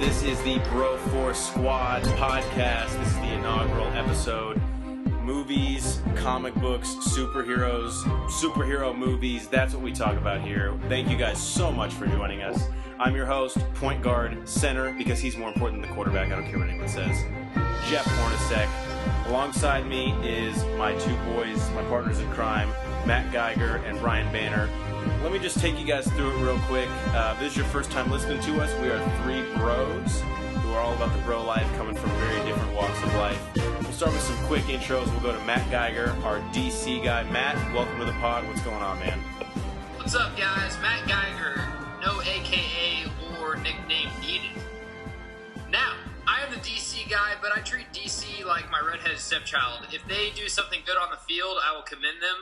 This is the Bro Force Squad podcast. This is the inaugural episode. Movies, comic books, superheroes, superhero movies. That's what we talk about here. Thank you guys so much for joining us. I'm your host, point guard, center, because he's more important than the quarterback. I don't care what anyone says. Jeff Hornacek. Alongside me is my two boys, my partners in crime, Matt Geiger and Brian Banner. Let me just take you guys through it real quick. If this is your first time listening to us, we are three bros who are all about the bro life, coming from very different walks of life. We'll start with some quick intros. We'll go to Matt Geiger, our DC guy. Matt, welcome to the pod. What's going on, man? What's up, guys? Matt Geiger. No AKA or nickname needed. Now, I am the DC guy, but I treat DC like my redheaded stepchild. If they do something good on the field, I will commend them.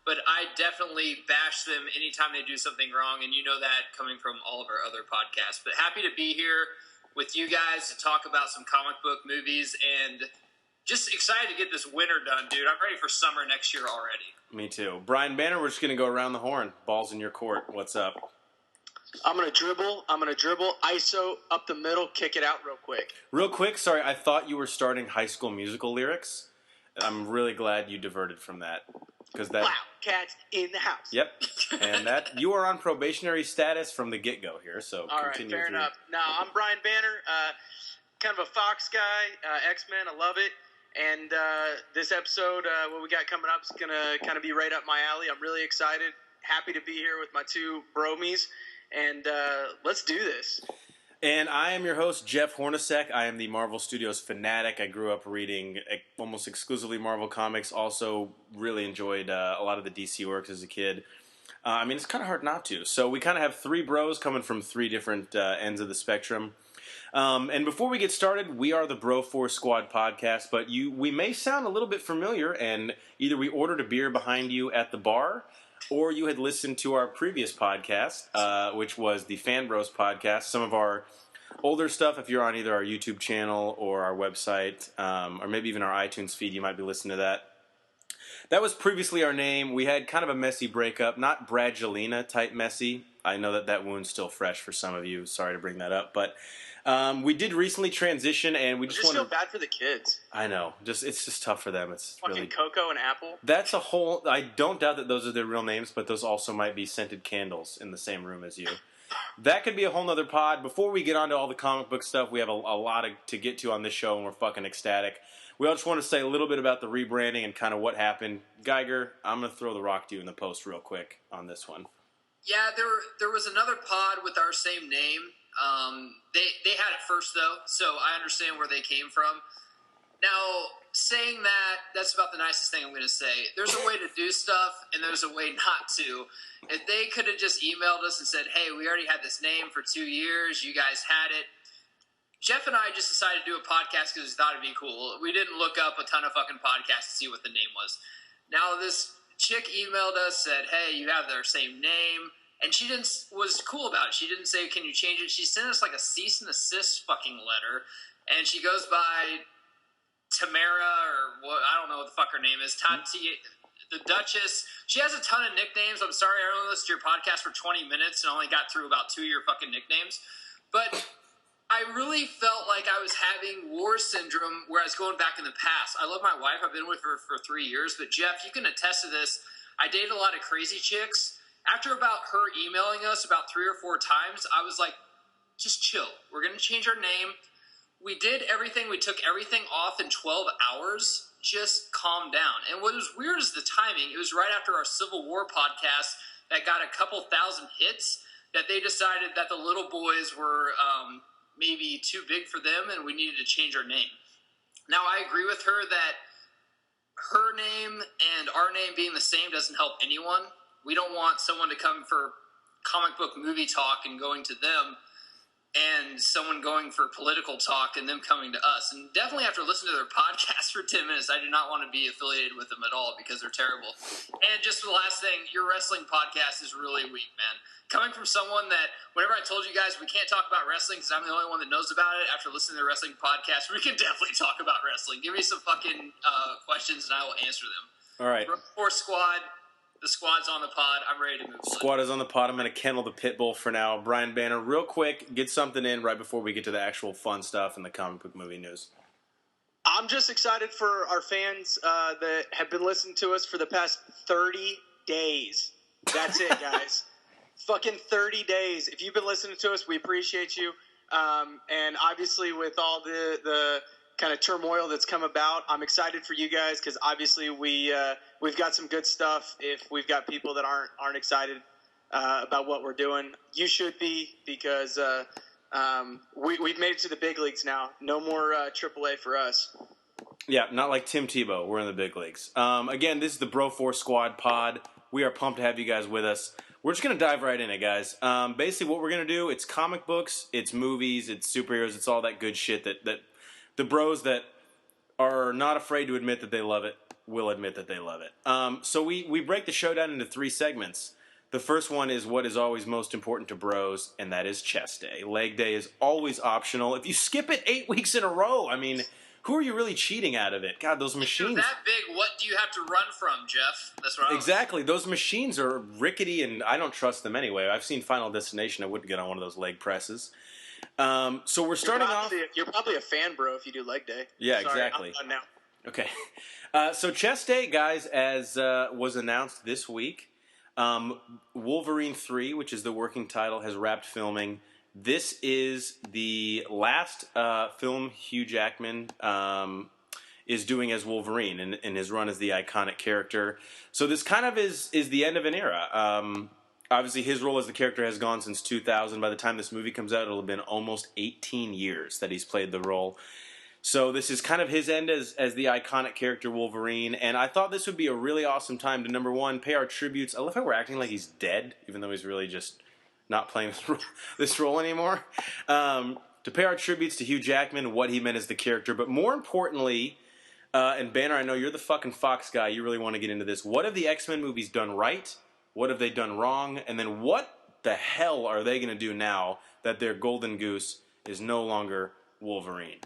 But I definitely bash them anytime they do something wrong, and you know that coming from all of our other podcasts. But happy to be here with you guys to talk about some comic book movies, and just excited to get this winter done, dude. I'm ready for summer next year already. Me too. Brian Banner, we're just going to go around the horn. Ball's in your court. What's up? I'm going to dribble, ISO, up the middle, kick it out real quick. Real quick, sorry, I thought you were starting High School Musical lyrics. I'm really glad you diverted from that. Wow, cats in the house. Yep, and that you are on probationary status from the get-go here, so all continue. All right, fair enough. Now, I'm Brian Banner, kind of a Fox guy, X-Men, I love it. And this episode, what we got coming up is going to kind of be right up my alley. I'm really excited, happy to be here with my two bromies, and let's do this. And I am your host, Jeff Hornacek. I am the Marvel Studios fanatic. I grew up reading almost exclusively Marvel comics. Also really enjoyed a lot of the DC works as a kid. I mean, it's kind of hard not to. So we kind of have three bros coming from three different ends of the spectrum. And before we get started, we are the Bro Force Squad podcast, but we may sound a little bit familiar, and either we ordered a beer behind you at the bar, or you had listened to our previous podcast, which was the Fan Bros podcast. Some of our older stuff, if you're on either our YouTube channel or our website, or maybe even our iTunes feed, you might be listening to that. That was previously our name. We had kind of a messy breakup, not Bradgelina type messy. I know that wound's still fresh for some of you. Sorry to bring that up, but we did recently transition, and we just want to feel bad for the kids. I know, it's just tough for them. It's fucking really Coco and Apple. That's a whole. I don't doubt that those are their real names, but those also might be scented candles in the same room as you. That could be a whole nother pod. Before we get on to all the comic book stuff, we have a lot to get to on this show, and we're fucking ecstatic. We all just want to say a little bit about the rebranding and kind of what happened. Geiger, I'm going to throw the rock to you in the post real quick on this one. Yeah, there was another pod with our same name. They had it first, though, so I understand where they came from. Now, saying that's about the nicest thing I'm going to say. There's a way to do stuff, and there's a way not to. If they could have just emailed us and said, hey, we already had this name for 2 years, you guys had it. Jeff and I just decided to do a podcast because we thought it'd be cool. We didn't look up a ton of fucking podcasts to see what the name was. Now, this chick emailed us, said, hey, you have their same name. And she was cool about it. She didn't say, can you change it? She sent us like a cease and desist fucking letter. And she goes by Tamara or what, I don't know what the fuck her name is. Tati, the Duchess. She has a ton of nicknames. I'm sorry, I only listened to your podcast for 20 minutes and only got through about 2 of your fucking nicknames. But I really felt like I was having war syndrome where I was going back in the past. I love my wife. I've been with her for 3 years. But Jeff, you can attest to this. I dated a lot of crazy chicks. After about her emailing us about 3 or 4 times, I was like, just chill. We're going to change our name. We did everything. We took everything off in 12 hours. Just calm down. And what was weird is the timing. It was right after our Civil War podcast that got a couple thousand hits that they decided that the little boys were maybe too big for them and we needed to change our name. Now, I agree with her that her name and our name being the same doesn't help anyone. We don't want someone to come for comic book movie talk and going to them and someone going for political talk and them coming to us. And definitely after listening to their podcast for 10 minutes, I do not want to be affiliated with them at all because they're terrible. And just the last thing, your wrestling podcast is really weak, man. Coming from someone that, whenever I told you guys we can't talk about wrestling because I'm the only one that knows about it, after listening to the wrestling podcast, we can definitely talk about wrestling. Give me some fucking questions and I will answer them. All right. Force Squad. The squad's on the pod. I'm ready to move on. Squad is on the pod. I'm going to kennel the pit bull for now. Brian Banner, real quick, get something in right before we get to the actual fun stuff and the comic book movie news. I'm just excited for our fans that have been listening to us for the past 30 days. That's it, guys. Fucking 30 days. If you've been listening to us, we appreciate you. And obviously with all the kind of turmoil that's come about, I'm excited for you guys because obviously we've got some good stuff. If we've got people that aren't excited about what we're doing, you should be, because we've made it to the big leagues now. No more AAA for us. Yeah, not like Tim Tebow. We're in the big leagues. Again, this is the Bro Force Squad pod. We are pumped to have you guys with us. We're just going to dive right in it, guys. Basically, what we're going to do, it's comic books, it's movies, it's superheroes, it's all that good shit that the bros that are not afraid to admit that they love it will admit that they love it. So we break the show down into 3 segments. The first one is what is always most important to bros, and that is chest day. Leg day is always optional. If you skip it 8 weeks in a row, I mean, who are you really cheating out of it? God, those machines. If you're that big, what do you have to run from, Jeff? That's what Exactly. Those machines are rickety, and I don't trust them anyway. I've seen Final Destination. I wouldn't get on one of those leg presses. So we're starting off. You're probably a fan, bro, if you do leg day. Yeah, Sorry, exactly. I'm done now. Okay. So chest day, guys, as was announced this week, Wolverine 3, which is the working title, has wrapped filming. This is the last film Hugh Jackman is doing as Wolverine in his run as the iconic character. So this kind of is the end of an era. Obviously, his role as the character has gone since 2000. By the time this movie comes out, it'll have been almost 18 years that he's played the role. So this is kind of his end as the iconic character Wolverine. And I thought this would be a really awesome time to, number one, pay our tributes. I love how we're acting like he's dead, even though he's really just not playing this role anymore. To pay our tributes to Hugh Jackman, what he meant as the character. But more importantly, and Banner, I know you're the fucking Fox guy. You really want to get into this. What have the X-Men movies done right? What have they done wrong? And then what the hell are they going to do now that their golden goose is no longer Wolverine?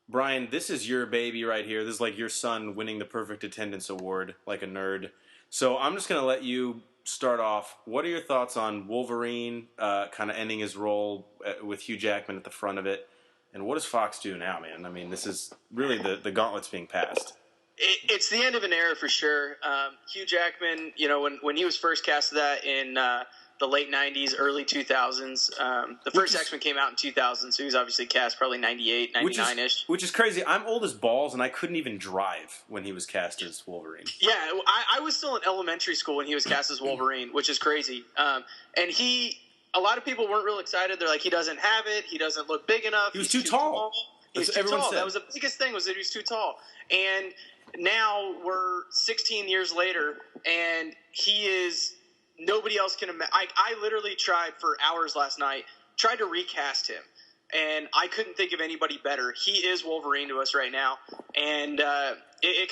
Brian, this is your baby right here. This is like your son winning the perfect attendance award, like a nerd. So I'm just going to let you start off. What are your thoughts on Wolverine kind of ending his role with Hugh Jackman at the front of it? And what does Fox do now, man? I mean, this is really the gauntlet's being passed. It's the end of an era for sure. Hugh Jackman, when he was first cast that in the late 90s, early 2000s, the first X-Men came out in 2000, so he was obviously cast probably 98, 99-ish. Which is crazy. I'm old as balls, and I couldn't even drive when he was cast as Wolverine. Yeah, I was still in elementary school when he was cast as Wolverine, which is crazy. And a lot of people weren't real excited. They're like, he doesn't have it. He doesn't look big enough. He was too tall. He was too tall. That was the biggest thing, was that he was too tall. And now we're 16 years later, and he is – nobody else can imagine. I literally tried for hours last night, tried to recast him, and I couldn't think of anybody better. He is Wolverine to us right now, and it's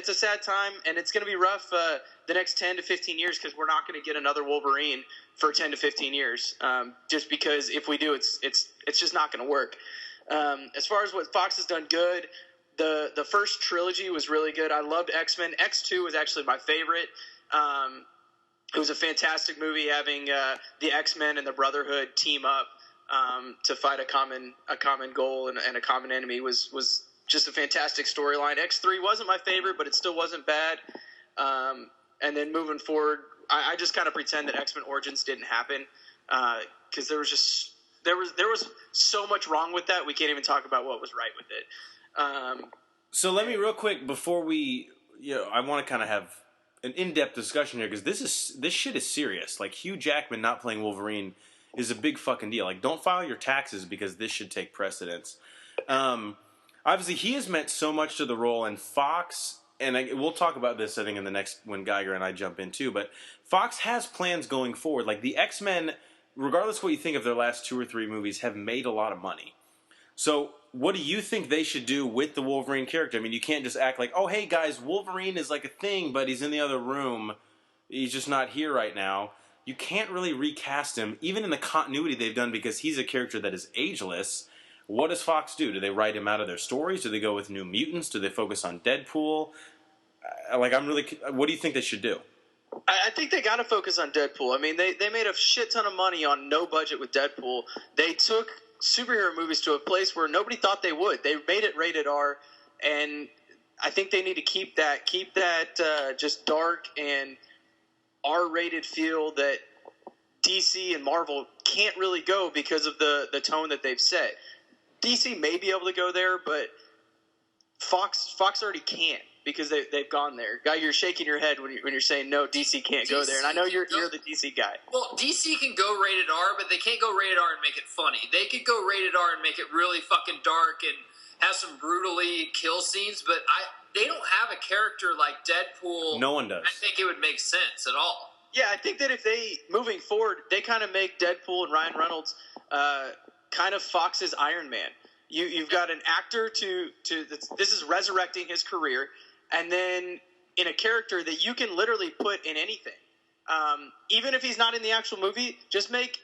a sad time, and it's going to be rough the next 10 to 15 years, because we're not going to get another Wolverine for 10 to 15 years, just because if we do, it's just not going to work. As far as what Fox has done good, the first trilogy was really good. I loved X-Men. X2 was actually my favorite. It was a fantastic movie, having the X-Men and the Brotherhood team up to fight a common goal and a common enemy was just a fantastic storyline. X3 wasn't my favorite, but it still wasn't bad. And then moving forward, I just kind of pretend that X-Men Origins didn't happen, because there was so much wrong with that. We can't even talk about what was right with it. So let me real quick before we, I want to kind of have an in-depth discussion here, because this shit is serious. Like, Hugh Jackman not playing Wolverine is a big fucking deal. Like, don't file your taxes, because this should take precedence. Obviously, he has meant so much to the role, and Fox, and we'll talk about this, I think, in the next, when Geiger and I jump in too, but Fox has plans going forward. Like, the X-Men, regardless of what you think of their last 2 or 3 movies, have made a lot of money. So what do you think they should do with the Wolverine character? I mean, you can't just act like, oh, hey, guys, Wolverine is like a thing, but he's in the other room. He's just not here right now. You can't really recast him, even in the continuity they've done, because he's a character that is ageless. What does Fox do? Do they write him out of their stories? Do they go with New Mutants? Do they focus on Deadpool? I'm really. What do you think they should do? I think they got to focus on Deadpool. I mean, they made a shit ton of money on no budget with Deadpool. They took superhero movies to a place where nobody thought they would. They made it rated R, and I think they need to keep that just dark and R-rated feel that DC and Marvel can't really go because of the tone that they've set. DC may be able to go there, but Fox already can't. Because they've gone there. Guy, you're shaking your head when you're saying no, DC can't go there. And I know you're the DC guy. Well, DC can go rated R, but they can't go rated R and make it funny. They could go rated R and make it really fucking dark and have some brutally kill scenes, but they don't have a character like Deadpool. No one does. I think it would make sense at all. Yeah, I think that if they, moving forward, they kind of make Deadpool and Ryan Reynolds kind of Fox's Iron Man. You've got an actor this is resurrecting his career. And then in a character that you can literally put in anything. Even if he's not in the actual movie, just make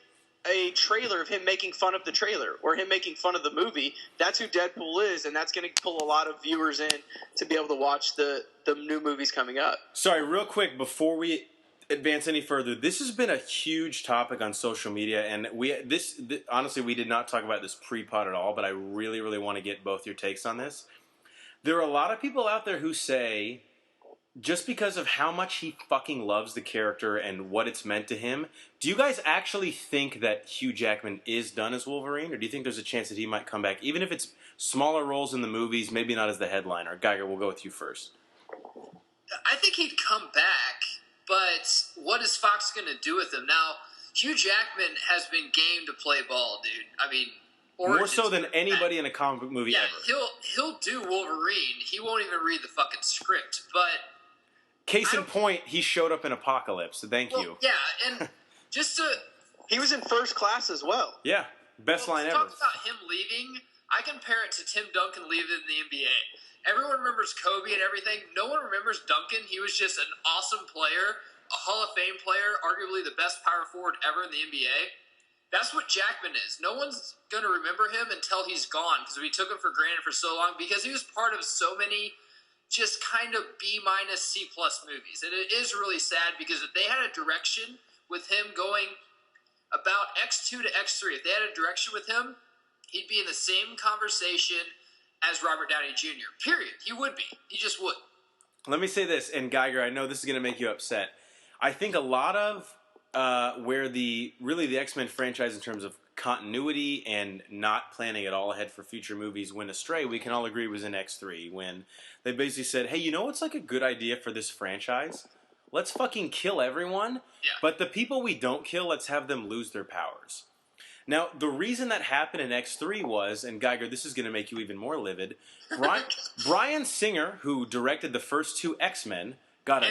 a trailer of him making fun of the trailer or him making fun of the movie. That's who Deadpool is, and that's going to pull a lot of viewers in to be able to watch the new movies coming up. Sorry, real quick, before we advance any further, this has been a huge topic on social media, and honestly, we did not talk about this pre-pod at all, but I really, really want to get both your takes on this. There are a lot of people out there who say, just because of how much he fucking loves the character and what it's meant to him, do you guys actually think that Hugh Jackman is done as Wolverine? Or do you think there's a chance that he might come back, even if it's smaller roles in the movies, maybe not as the headliner? Geiger, we'll go with you first. I think he'd come back, but what is Fox going to do with him? Now, Hugh Jackman has been game to play ball, dude. I mean... More so than anybody in a comic book movie ever. He'll do Wolverine. He won't even read the fucking script. But case in point, he showed up in Apocalypse. So thank you. Yeah, and he was in First Class as well. Yeah, best line ever. Talk about him leaving. I compare it to Tim Duncan leaving the NBA. Everyone remembers Kobe and everything. No one remembers Duncan. He was just an awesome player, a Hall of Fame player, arguably the best power forward ever in the NBA. That's what Jackman is. No one's going to remember him until he's gone because we took him for granted for so long because he was part of so many just kind of B-, C+ movies. And it is really sad because if they had a direction with him going about X2 to X3, if they had a direction with him, he'd be in the same conversation as Robert Downey Jr. Period. He would be. He just would. Let me say this, and Geiger, I know this is going to make you upset. I think a lot of where the X-Men franchise in terms of continuity and not planning at all ahead for future movies went astray, we can all agree was in X3 when they basically said, hey, you know what's like a good idea for this franchise? Let's fucking kill everyone, but the people we don't kill, let's have them lose their powers. Now, the reason that happened in X3 was, and Geiger, this is going to make you even more livid, Bryan Singer, who directed the first two X-Men,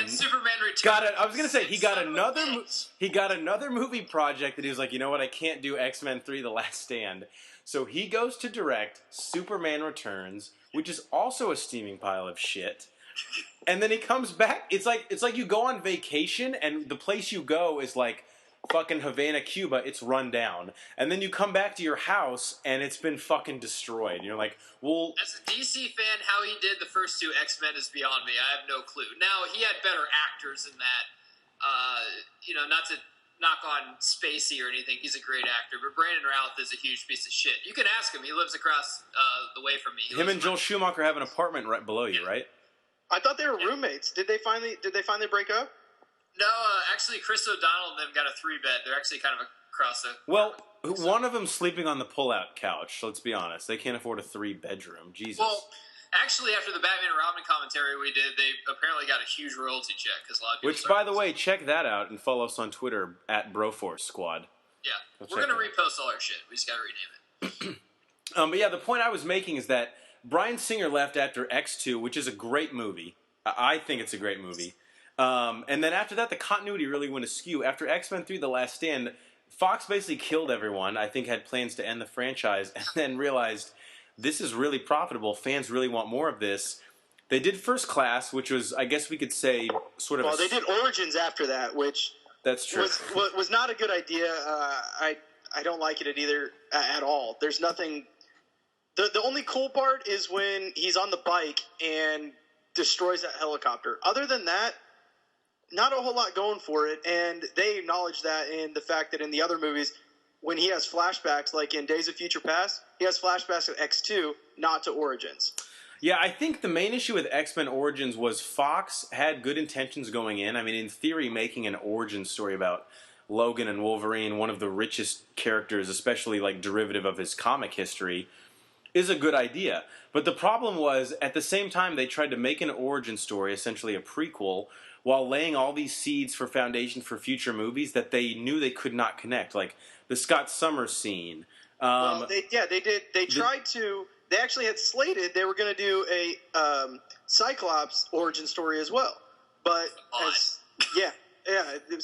Superman Returns. I was gonna say he got another movie project that he was like, you know what, I can't do X-Men 3: The Last Stand, so he goes to direct Superman Returns, which is also a steaming pile of shit. And then he comes back. It's like you go on vacation and the place you go is like fucking Havana, Cuba. It's run down, and then you come back to your house and it's been fucking destroyed. And you're like, well, as a DC fan, how he did the first two X-Men is beyond me. I have no clue. Now he had better actors in that. Not to knock on Spacey or anything. He's a great actor, but Brandon Routh is a huge piece of shit. You can ask him. He lives across the way from me. Him and Joel Schumacher have an apartment right below you, right? I thought they were roommates. Did they finally break up? No, actually, Chris O'Donnell and them got a 3-bed. They're actually kind of across the... Well, one of them's sleeping on the pull-out couch, let's be honest. They can't afford a 3-bedroom. Jesus. Well, actually, after the Batman and Robin commentary we did, they apparently got a huge royalty check. Because a lot of people Which, by the way, check that out and follow us on Twitter at Broforce Squad. Yeah. We're going to repost all our shit. We just got to rename it. But yeah, the point I was making is that Bryan Singer left after X2, which is a great movie. I think it's a great movie. And then after that, the continuity really went askew. After X-Men 3: The Last Stand, Fox basically killed everyone. I think had plans to end the franchise, and then realized this is really profitable. Fans really want more of this. They did First Class, which was, I guess we could say, sort of. Well, they did Origins after that, which that's true. Was not a good idea. I don't like it either at all. There's nothing. The only cool part is when he's on the bike and destroys that helicopter. Other than that, not a whole lot going for it, and they acknowledge that in the fact that in the other movies, when he has flashbacks, like in Days of Future Past, he has flashbacks of X2, not to Origins. Yeah, I think the main issue with X-Men Origins was Fox had good intentions going in. I mean, in theory, making an origin story about Logan and Wolverine, one of the richest characters, especially like derivative of his comic history, is a good idea. But the problem was, at the same time, they tried to make an origin story, essentially a prequel, while laying all these seeds for foundation for future movies that they knew they could not connect, like the Scott Summers scene. They did. They tried to. They actually had slated they were going to do a Cyclops origin story as well, but it was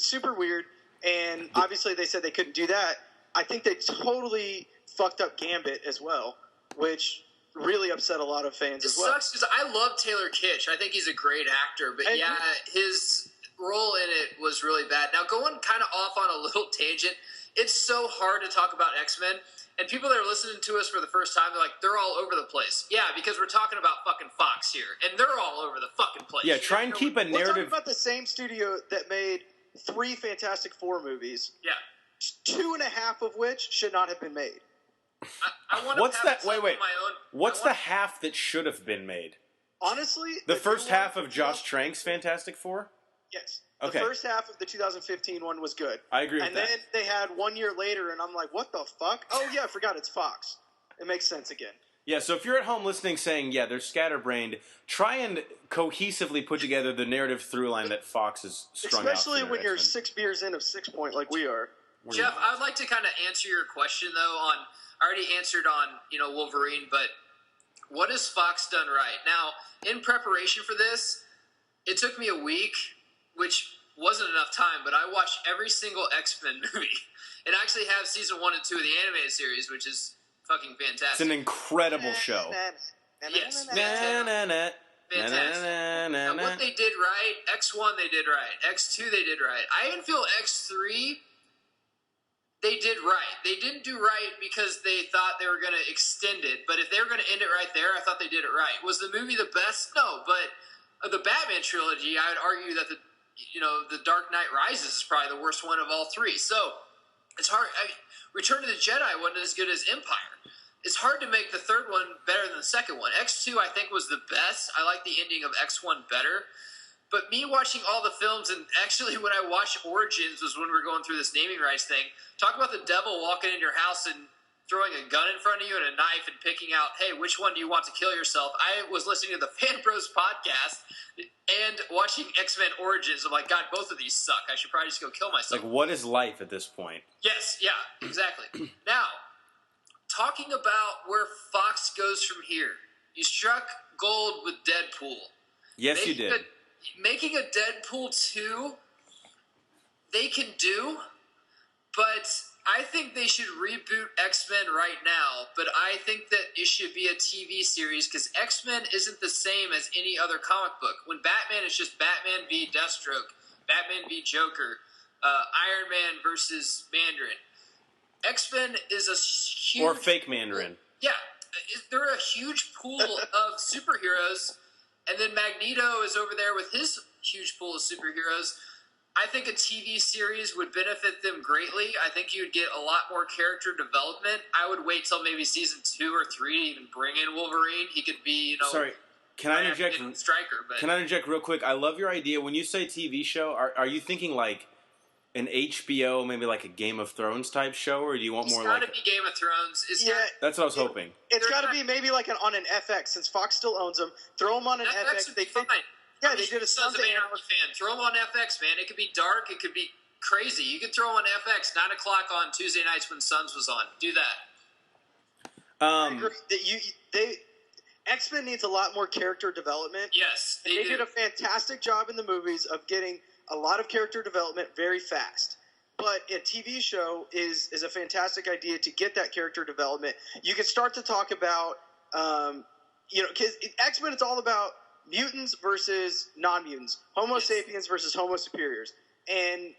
super weird. And obviously, they said they couldn't do that. I think they totally fucked up Gambit as well, which really upset a lot of fans as well. It sucks because I love Taylor Kitsch. I think he's a great actor, but his role in it was really bad. Now, going kind of off on a little tangent, it's so hard to talk about X-Men, and people that are listening to us for the first time, they're all over the place. Yeah, because we're talking about fucking Fox here, and they're all over the fucking place. Yeah, try and keep a narrative. We're talking about the same studio that made 3 Fantastic Four movies. Yeah. 2.5 of which should not have been made. I want What's to have that? Wait. my own. What's the half that should have been made? Honestly, the first half of Josh Trank's Fantastic Four? Yes. Okay. The first half of the 2015 one was good. I agree with that. that. And then they had 1 year later, and I'm like, what the fuck? Oh, yeah, I forgot it's Fox. It makes sense again. Yeah, so if you're at home listening saying, yeah, they're scatterbrained, try and cohesively put together the narrative through line that Fox has strung out. Especially when you're 6 beers in of 6 Point like we are. Jeff, I would like to kind of answer your question, though, on – I already answered on, Wolverine, but what has Fox done right? Now, in preparation for this, it took me a week, which wasn't enough time, but I watched every single X-Men movie. And I actually have season 1 and 2 of the animated series, which is fucking fantastic. It's an incredible show. Yes. Fantastic. Now, what they did right, X1 they did right, X2 they did right. I even feel X3 they did right. They didn't do right because they thought they were going to extend it, but if they were going to end it right there, I thought they did it right. Was the movie the best? No, but of the Batman trilogy, I would argue that the Dark Knight Rises is probably the worst one of all 3. So it's hard. Return of the Jedi wasn't as good as Empire. It's hard to make the third one better than the second one. X2, I think, was the best. I like the ending of X1 better. But me watching all the films, and actually when I watched Origins was when we were going through this naming rights thing, talk about the devil walking in your house and throwing a gun in front of you and a knife and picking out, hey, which one do you want to kill yourself? I was listening to the Fan Bros podcast and watching X-Men Origins. I'm like, God, both of these suck. I should probably just go kill myself. Like, what is life at this point? Yes, yeah, exactly. Now, talking about where Fox goes from here. You struck gold with Deadpool. Yes, you did. Making a Deadpool 2, they can do, but I think they should reboot X-Men right now, but I think that it should be a TV series because X-Men isn't the same as any other comic book. When Batman is just Batman v. Deathstroke, Batman v. Joker, Iron Man versus Mandarin. X-Men is a huge... Or fake Mandarin. Yeah, they're a huge pool of superheroes. And then Magneto is over there with his huge pool of superheroes. I think a TV series would benefit them greatly. I think you would get a lot more character development. I would wait till maybe season 2 or 3 to even bring in Wolverine. He could be, Sorry, can I interject? Striker, but... Can I interject real quick? I love your idea. When you say TV show, are you thinking like an HBO, maybe like a Game of Thrones type show, or do you want more like... It's got to be Game of Thrones. That's what I was hoping. It's got to be maybe like on an FX, since Fox still owns them. Throw them on an FX. Would be fine. They did a Sons of Anarchy fan. Throw them on FX, man. It could be dark. It could be crazy. You could throw them on FX 9 o'clock on Tuesday nights when Suns was on. Do that. I agree. X-Men needs a lot more character development. Yes, they did a fantastic job in the movies of getting a lot of character development very fast. But a TV show is a fantastic idea to get that character development. You can start to talk about, because X-Men, it's all about mutants versus non-mutants, Homo sapiens versus Homo superiors. And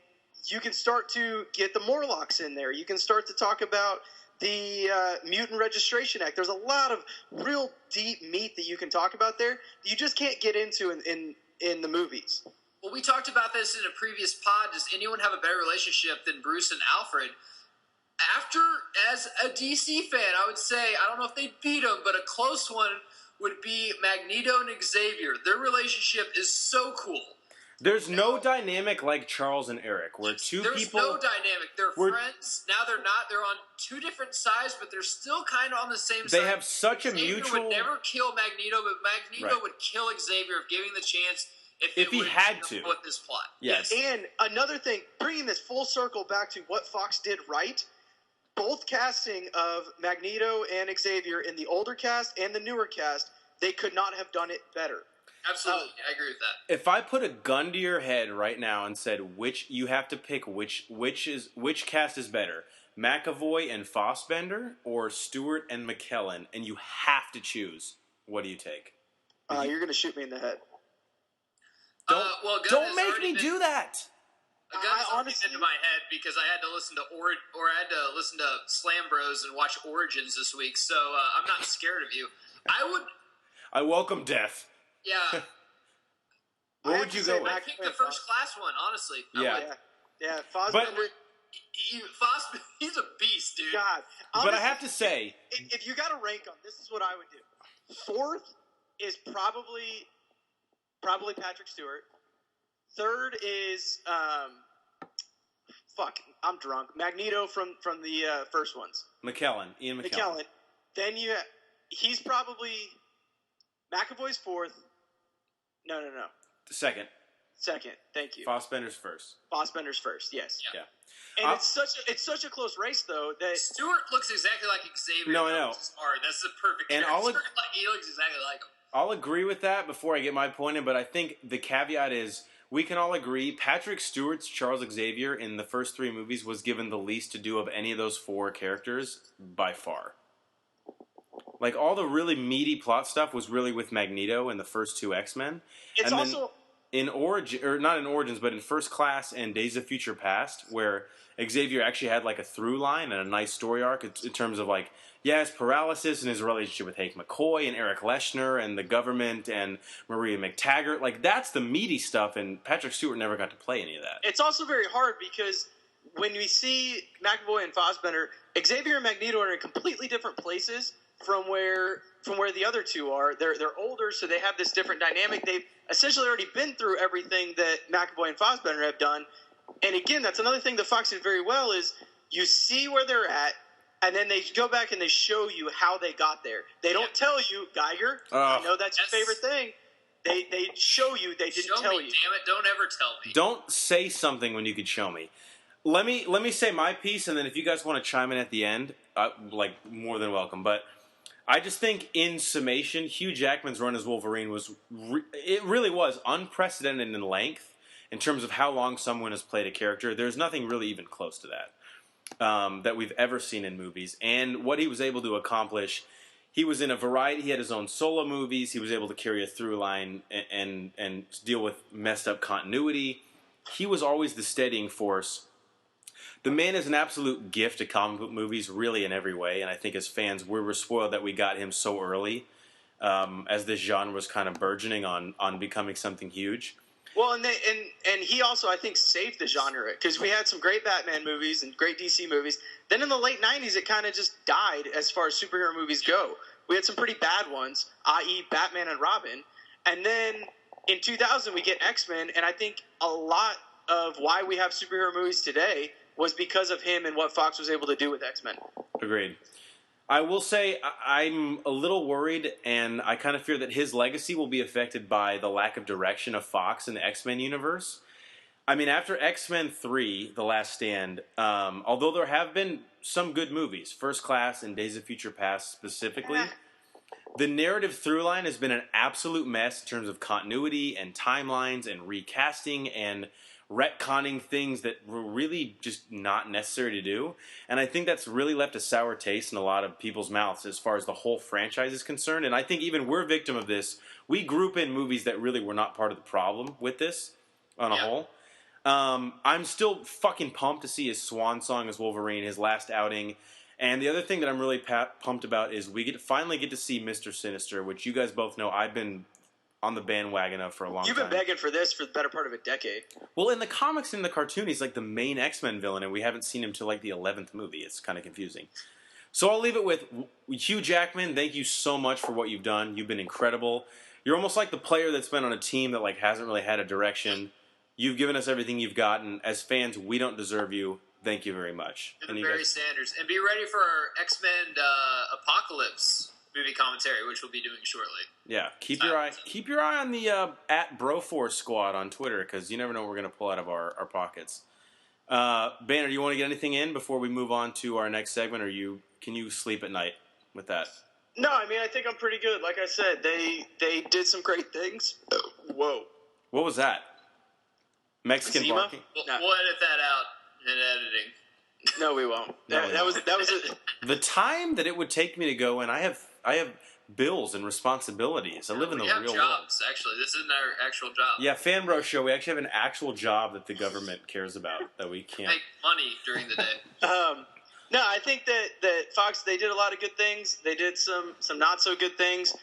you can start to get the Morlocks in there. You can start to talk about the Mutant Registration Act. There's a lot of real deep meat that you can talk about there that you just can't get into in the movies. Well, we talked about this in a previous pod. Does anyone have a better relationship than Bruce and Alfred? As a DC fan, I would say, I don't know if they beat them, but a close one would be Magneto and Xavier. Their relationship is so cool. There's no dynamic like Charles and Eric, where There's people... no dynamic. They're friends. Now they're not. They're on two different sides, but they're still kind of on the same side. They have such a Xavier mutual... would never kill Magneto, but Magneto would kill Xavier if given the chance. If he had to. With this plot. Yes. And another thing, bringing this full circle back to what Fox did right, both casting of Magneto and Xavier in the older cast and the newer cast, they could not have done it better. Absolutely, I agree with that. If I put a gun to your head right now and said you have to pick which cast is better, McAvoy and Fassbender or Stewart and McKellen, and you have to choose, what do you take? You're going to shoot me in the head. Don't make me do that. A gun is honestly into my head because I had to listen to Slam Bros and watch Origins this week, so I'm not scared of you. I welcome death. Yeah. What would you go with? I picked the First Class one, honestly. Yeah. Fassbender. He's a beast, dude. God. But I have to say, if you got to rank them, this is what I would do. Fourth is probably Patrick Stewart. Third is I'm drunk. Magneto from the first ones. Ian McKellen. Then he's probably McAvoy's fourth. No. Second. Thank you. Fassbender's first. Yes. Yeah. And it's such a close race though that Stewart looks exactly like Xavier. No, I know. That's the perfect. And he looks exactly like him. I'll agree with that before I get my point in, but I think the caveat is we can all agree Patrick Stewart's Charles Xavier in the first three movies was given the least to do of any of those four characters by far. Like, all the really meaty plot stuff was really with Magneto in the first two X-Men. It's and also... in not in Origins, but in First Class and Days of Future Past, where Xavier actually had, like, a through line and a nice story arc in terms of, like, his paralysis and his relationship with Hank McCoy and Eric Leshner and the government and Maria McTaggart. Like, that's the meaty stuff, and Patrick Stewart never got to play any of that. It's also very hard because when we see McAvoy and Fassbender, Xavier and Magneto are in completely different places from where the other two are. They're older, so they have this different dynamic. They've essentially already been through everything that McAvoy and Fassbender have done. And again, that's another thing that Fox did very well is you see where they're at, and then they go back and they show you how they got there. They don't tell you, Geiger, I know that's your favorite thing. They show you, they didn't tell you. Damn it, don't ever tell me. Don't say something when you could show me. Let me say my piece, and then if you guys want to chime in at the end, more than welcome. But I just think, in summation, Hugh Jackman's run as Wolverine it really was unprecedented in length in terms of how long someone has played a character. There's nothing really even close to that that we've ever seen in movies. And what he was able to accomplish, he was in a variety. He had his own solo movies. He was able to carry a through line and deal with messed up continuity. He was always the steadying force. The man is an absolute gift to comic book movies, really in every way. And I think as fans, we were spoiled that we got him so early, as this genre was kind of burgeoning on becoming something huge. Well, and he also, I think, saved the genre because we had some great Batman movies and great DC movies. Then in the late 90s, it kind of just died as far as superhero movies go. We had some pretty bad ones, i.e. Batman and Robin. And then in 2000, we get X-Men, and I think a lot of why we have superhero movies today was because of him and what Fox was able to do with X-Men. Agreed. I will say I'm a little worried, and I kind of fear that his legacy will be affected by the lack of direction of Fox in the X-Men universe. I mean, after X-Men 3, The Last Stand, although there have been some good movies, First Class and Days of Future Past specifically, the narrative through line has been an absolute mess in terms of continuity and timelines and recasting and retconning things that were really just not necessary to do. And I think that's really left a sour taste in a lot of people's mouths as far as the whole franchise is concerned. And I think even we're a victim of this. We group in movies that really were not part of the problem with this on a whole. I'm still fucking pumped to see his swan song as Wolverine, his last outing. And the other thing that I'm really pumped about is we finally get to see Mr. Sinister, which you guys both know I've been on the bandwagon of for a long time. You've been begging for this for the better part of a decade. Well, in the comics and the cartoon, he's like the main X-Men villain, and we haven't seen him till like the 11th movie. It's kind of confusing. So I'll leave it with Hugh Jackman. Thank you so much for what you've done. You've been incredible. You're almost like the player that's been on a team that like hasn't really had a direction. You've given us everything you've gotten. As fans, we don't deserve you. Thank you very much. And Barry Sanders. And be ready for our X-Men Apocalypse movie commentary, which we'll be doing shortly. Yeah, keep your eye on the at Broforce Squad on Twitter, because you never know what we're going to pull out of our pockets. Banner, do you want to get anything in before we move on to our next segment, or can you sleep at night with that? No, I mean, I think I'm pretty good. Like I said, they did some great things. Whoa. What was that? Mexican barking? We'll edit that out in editing. No, we won't. That was the time that it would take me to go in. I have bills and responsibilities. I live in the real world. We have jobs, actually. This isn't our actual job. Yeah, Fanbro Show, we actually have an actual job that the government cares about that we can't. Make money during the day. No, I think that Fox, they did a lot of good things. They did some not so good things.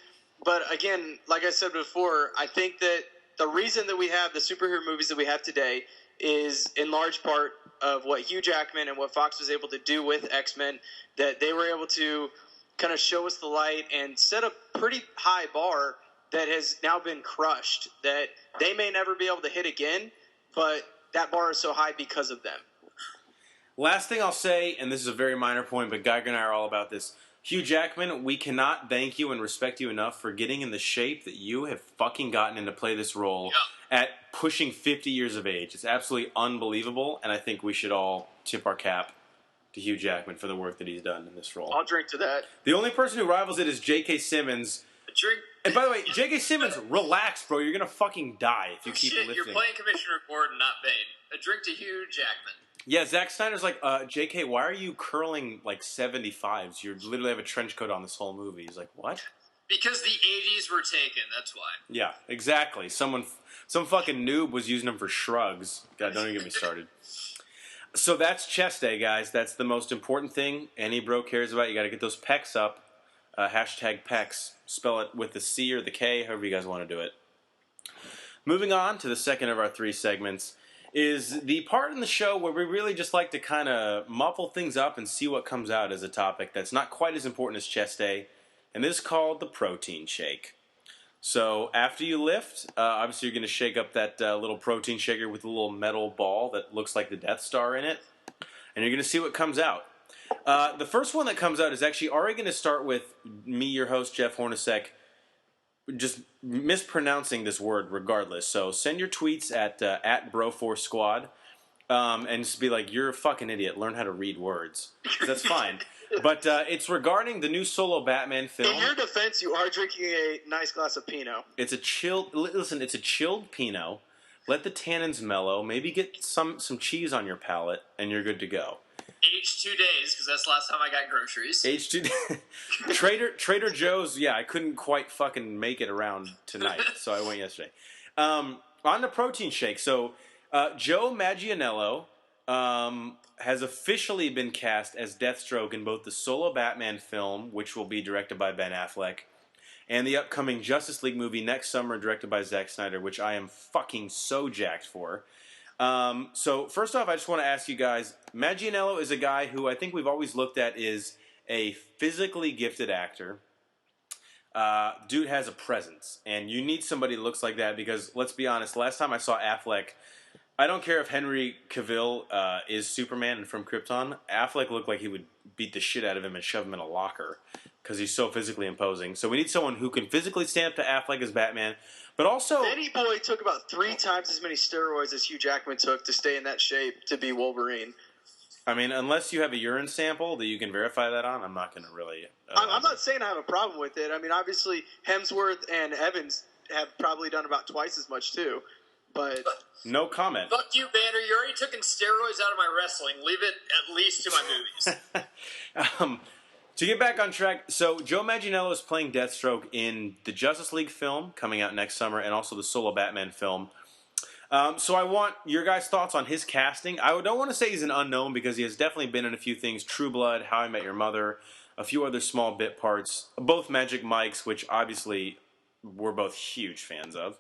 But again, like I said before, I think that the reason that we have the superhero movies that we have today is in large part of what Hugh Jackman and what Fox was able to do with X-Men, that they were able to kind of show us the light and set a pretty high bar that has now been crushed, that they may never be able to hit again, but that bar is so high because of them. Last thing I'll say, and this is a very minor point, but Geiger and I are all about this. Hugh Jackman, we cannot thank you and respect you enough for getting in the shape that you have fucking gotten in to play this role at pushing 50 years of age. It's absolutely unbelievable, and I think we should all tip our cap to Hugh Jackman for the work that he's done in this role. I'll drink to that. The only person who rivals it is J.K. Simmons. And by the way, J.K. Simmons, relax, bro. You're going to fucking die if you keep lifting. You're playing Commissioner Gordon, not Bane. A drink to Hugh Jackman. Yeah, Zack Snyder's like, JK, why are you curling like 75s? You literally have a trench coat on this whole movie. He's like, what? Because the 80s were taken, that's why. Yeah, exactly. Some fucking noob was using them for shrugs. God, don't even get me started. So that's chest day, guys. That's the most important thing any bro cares about. You got to get those pecs up. Hashtag pecs. Spell it with the C or the K, however you guys want to do it. Moving on to the second of our three segments is the part in the show where we really just like to kind of muffle things up and see what comes out as a topic that's not quite as important as chest day, and this is called the protein shake. So after you lift, obviously you're going to shake up that little protein shaker with a little metal ball that looks like the Death Star in it, and you're going to see what comes out. The first one that comes out is actually already going to start with me, your host, Jeff Hornacek, just mispronouncing this word regardless. So send your tweets at Broforce Squad and just be like, you're a fucking idiot. Learn how to read words. That's fine. But it's regarding the new solo Batman film. In your defense, you are drinking a nice glass of Pinot. It's a chilled Pinot. Let the tannins mellow. Maybe get some cheese on your palate, and you're good to go. Aged 2 days, because that's the last time I got groceries. Aged 2 days. Trader Joe's, yeah, I couldn't quite fucking make it around tonight, so I went yesterday. On the protein shake, so Joe Manganiello has officially been cast as Deathstroke in both the solo Batman film, which will be directed by Ben Affleck, and the upcoming Justice League movie next summer directed by Zack Snyder, which I am fucking so jacked for. So first off, I just want to ask you guys, Manganiello is a guy who I think we've always looked at is a physically gifted actor. Dude has a presence, and you need somebody that looks like that because, let's be honest, last time I saw Affleck, I don't care if Henry Cavill is Superman and from Krypton, Affleck looked like he would beat the shit out of him and shove him in a locker because he's so physically imposing. So we need someone who can physically stand up to Affleck as Batman, but also... Danny Boy took about 3 times as many steroids as Hugh Jackman took to stay in that shape to be Wolverine. I mean, unless you have a urine sample that you can verify that on, I'm not going to really... I'm not saying I have a problem with it. I mean, obviously, Hemsworth and Evans have probably done about twice as much, too. But... No comment. Fuck you, Banner. You already took steroids out of my wrestling. Leave it at least to my movies. To get back on track, so Joe Manganiello is playing Deathstroke in the Justice League film coming out next summer and also the solo Batman film. So I want your guys' thoughts on his casting. I don't want to say he's an unknown because he has definitely been in a few things. True Blood, How I Met Your Mother, a few other small bit parts. Both Magic Mike's, which obviously we're both huge fans of.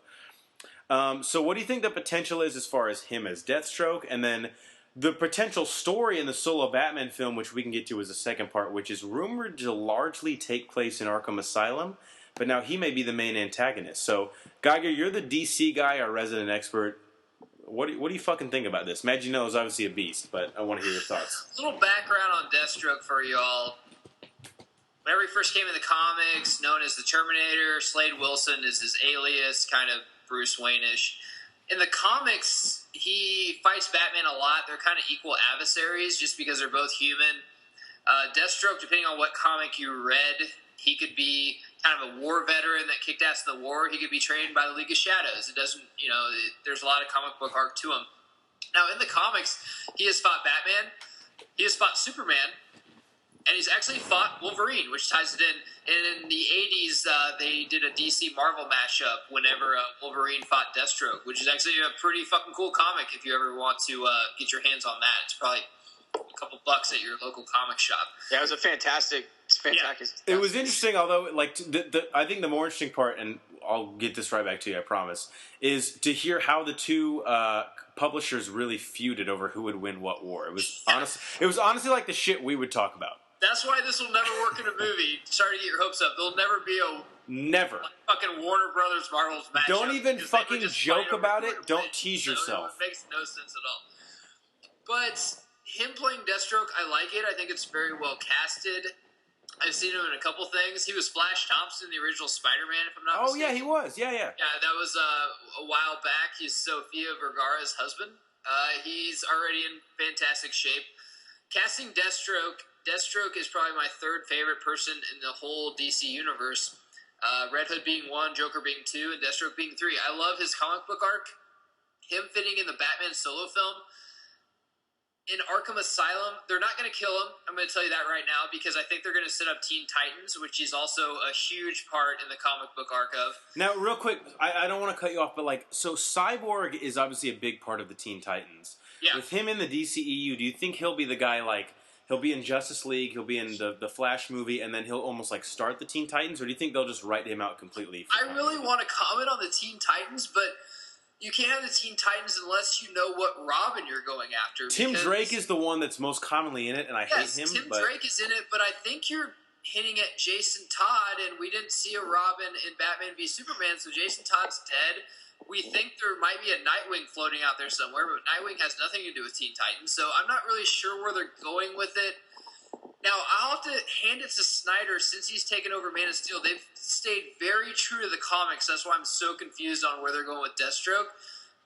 So what do you think the potential is as far as him as Deathstroke? And then the potential story in the solo Batman film, which we can get to as a second part, which is rumored to largely take place in Arkham Asylum. But now he may be the main antagonist. So, Geiger, you're the DC guy, our resident expert. What do you fucking think about this? Magino is obviously a beast, but I want to hear your thoughts. A little background on Deathstroke for y'all. Whenever he first came in the comics, known as the Terminator, Slade Wilson is his alias, kind of Bruce Wayne-ish. In the comics, he fights Batman a lot. They're kind of equal adversaries just because they're both human. Deathstroke, depending on what comic you read, he could be kind of a war veteran that kicked ass in the war. He could be trained by the League of Shadows. It doesn't, there's a lot of comic book arc to him. Now, in the comics, he has fought Batman, he has fought Superman, and he's actually fought Wolverine, which ties it in. And in the 80s, they did a DC Marvel mashup whenever Wolverine fought Deathstroke, which is actually a pretty fucking cool comic if you ever want to get your hands on that. It's probably a couple bucks at your local comic shop. Yeah, it was fantastic. Yeah. It was interesting, although I think the more interesting part, and I'll get this right back to you, I promise, is to hear how the two publishers really feuded over who would win what war. It was honestly like the shit we would talk about. That's why this will never work in a movie. Sorry to get your hopes up. There'll never be Never. Fucking Warner Brothers Marvel's matchup. Don't even fucking joke about it. Don't tease yourself. It makes no sense at all. But him playing Deathstroke, I like it. I think it's very well casted. I've seen him in a couple things. He was Flash Thompson in the original Spider-Man, if I'm not mistaken. Oh, yeah, he was. Yeah. Yeah, that was a while back. He's Sofia Vergara's husband. He's already in fantastic shape. Casting Deathstroke is probably my third favorite person in the whole DC universe. Red Hood being 1, Joker being 2, and Deathstroke being 3. I love his comic book arc. Him fitting in the Batman solo film. In Arkham Asylum, they're not going to kill him. I'm going to tell you that right now because I think they're going to set up Teen Titans, which is also a huge part in the comic book arc of. Now, real quick, I don't want to cut you off, but so Cyborg is obviously a big part of the Teen Titans. Yeah. With him in the DCEU, do you think he'll be the guy he'll be in Justice League, he'll be in the Flash movie, and then he'll almost start the Teen Titans, or do you think they'll just write him out completely? I really want to comment on the Teen Titans, but you can't have the Teen Titans unless you know what Robin you're going after. Tim Drake is the one that's most commonly in it, and I hate him. Tim Drake is in it, but I think you're hinting at Jason Todd, and we didn't see a Robin in Batman v Superman, so Jason Todd's dead. We think there might be a Nightwing floating out there somewhere, but Nightwing has nothing to do with Teen Titans, so I'm not really sure where they're going with it. Now, I'll have to hand it to Snyder since he's taken over Man of Steel. They've stayed very true to the comics. That's why I'm so confused on where they're going with Deathstroke,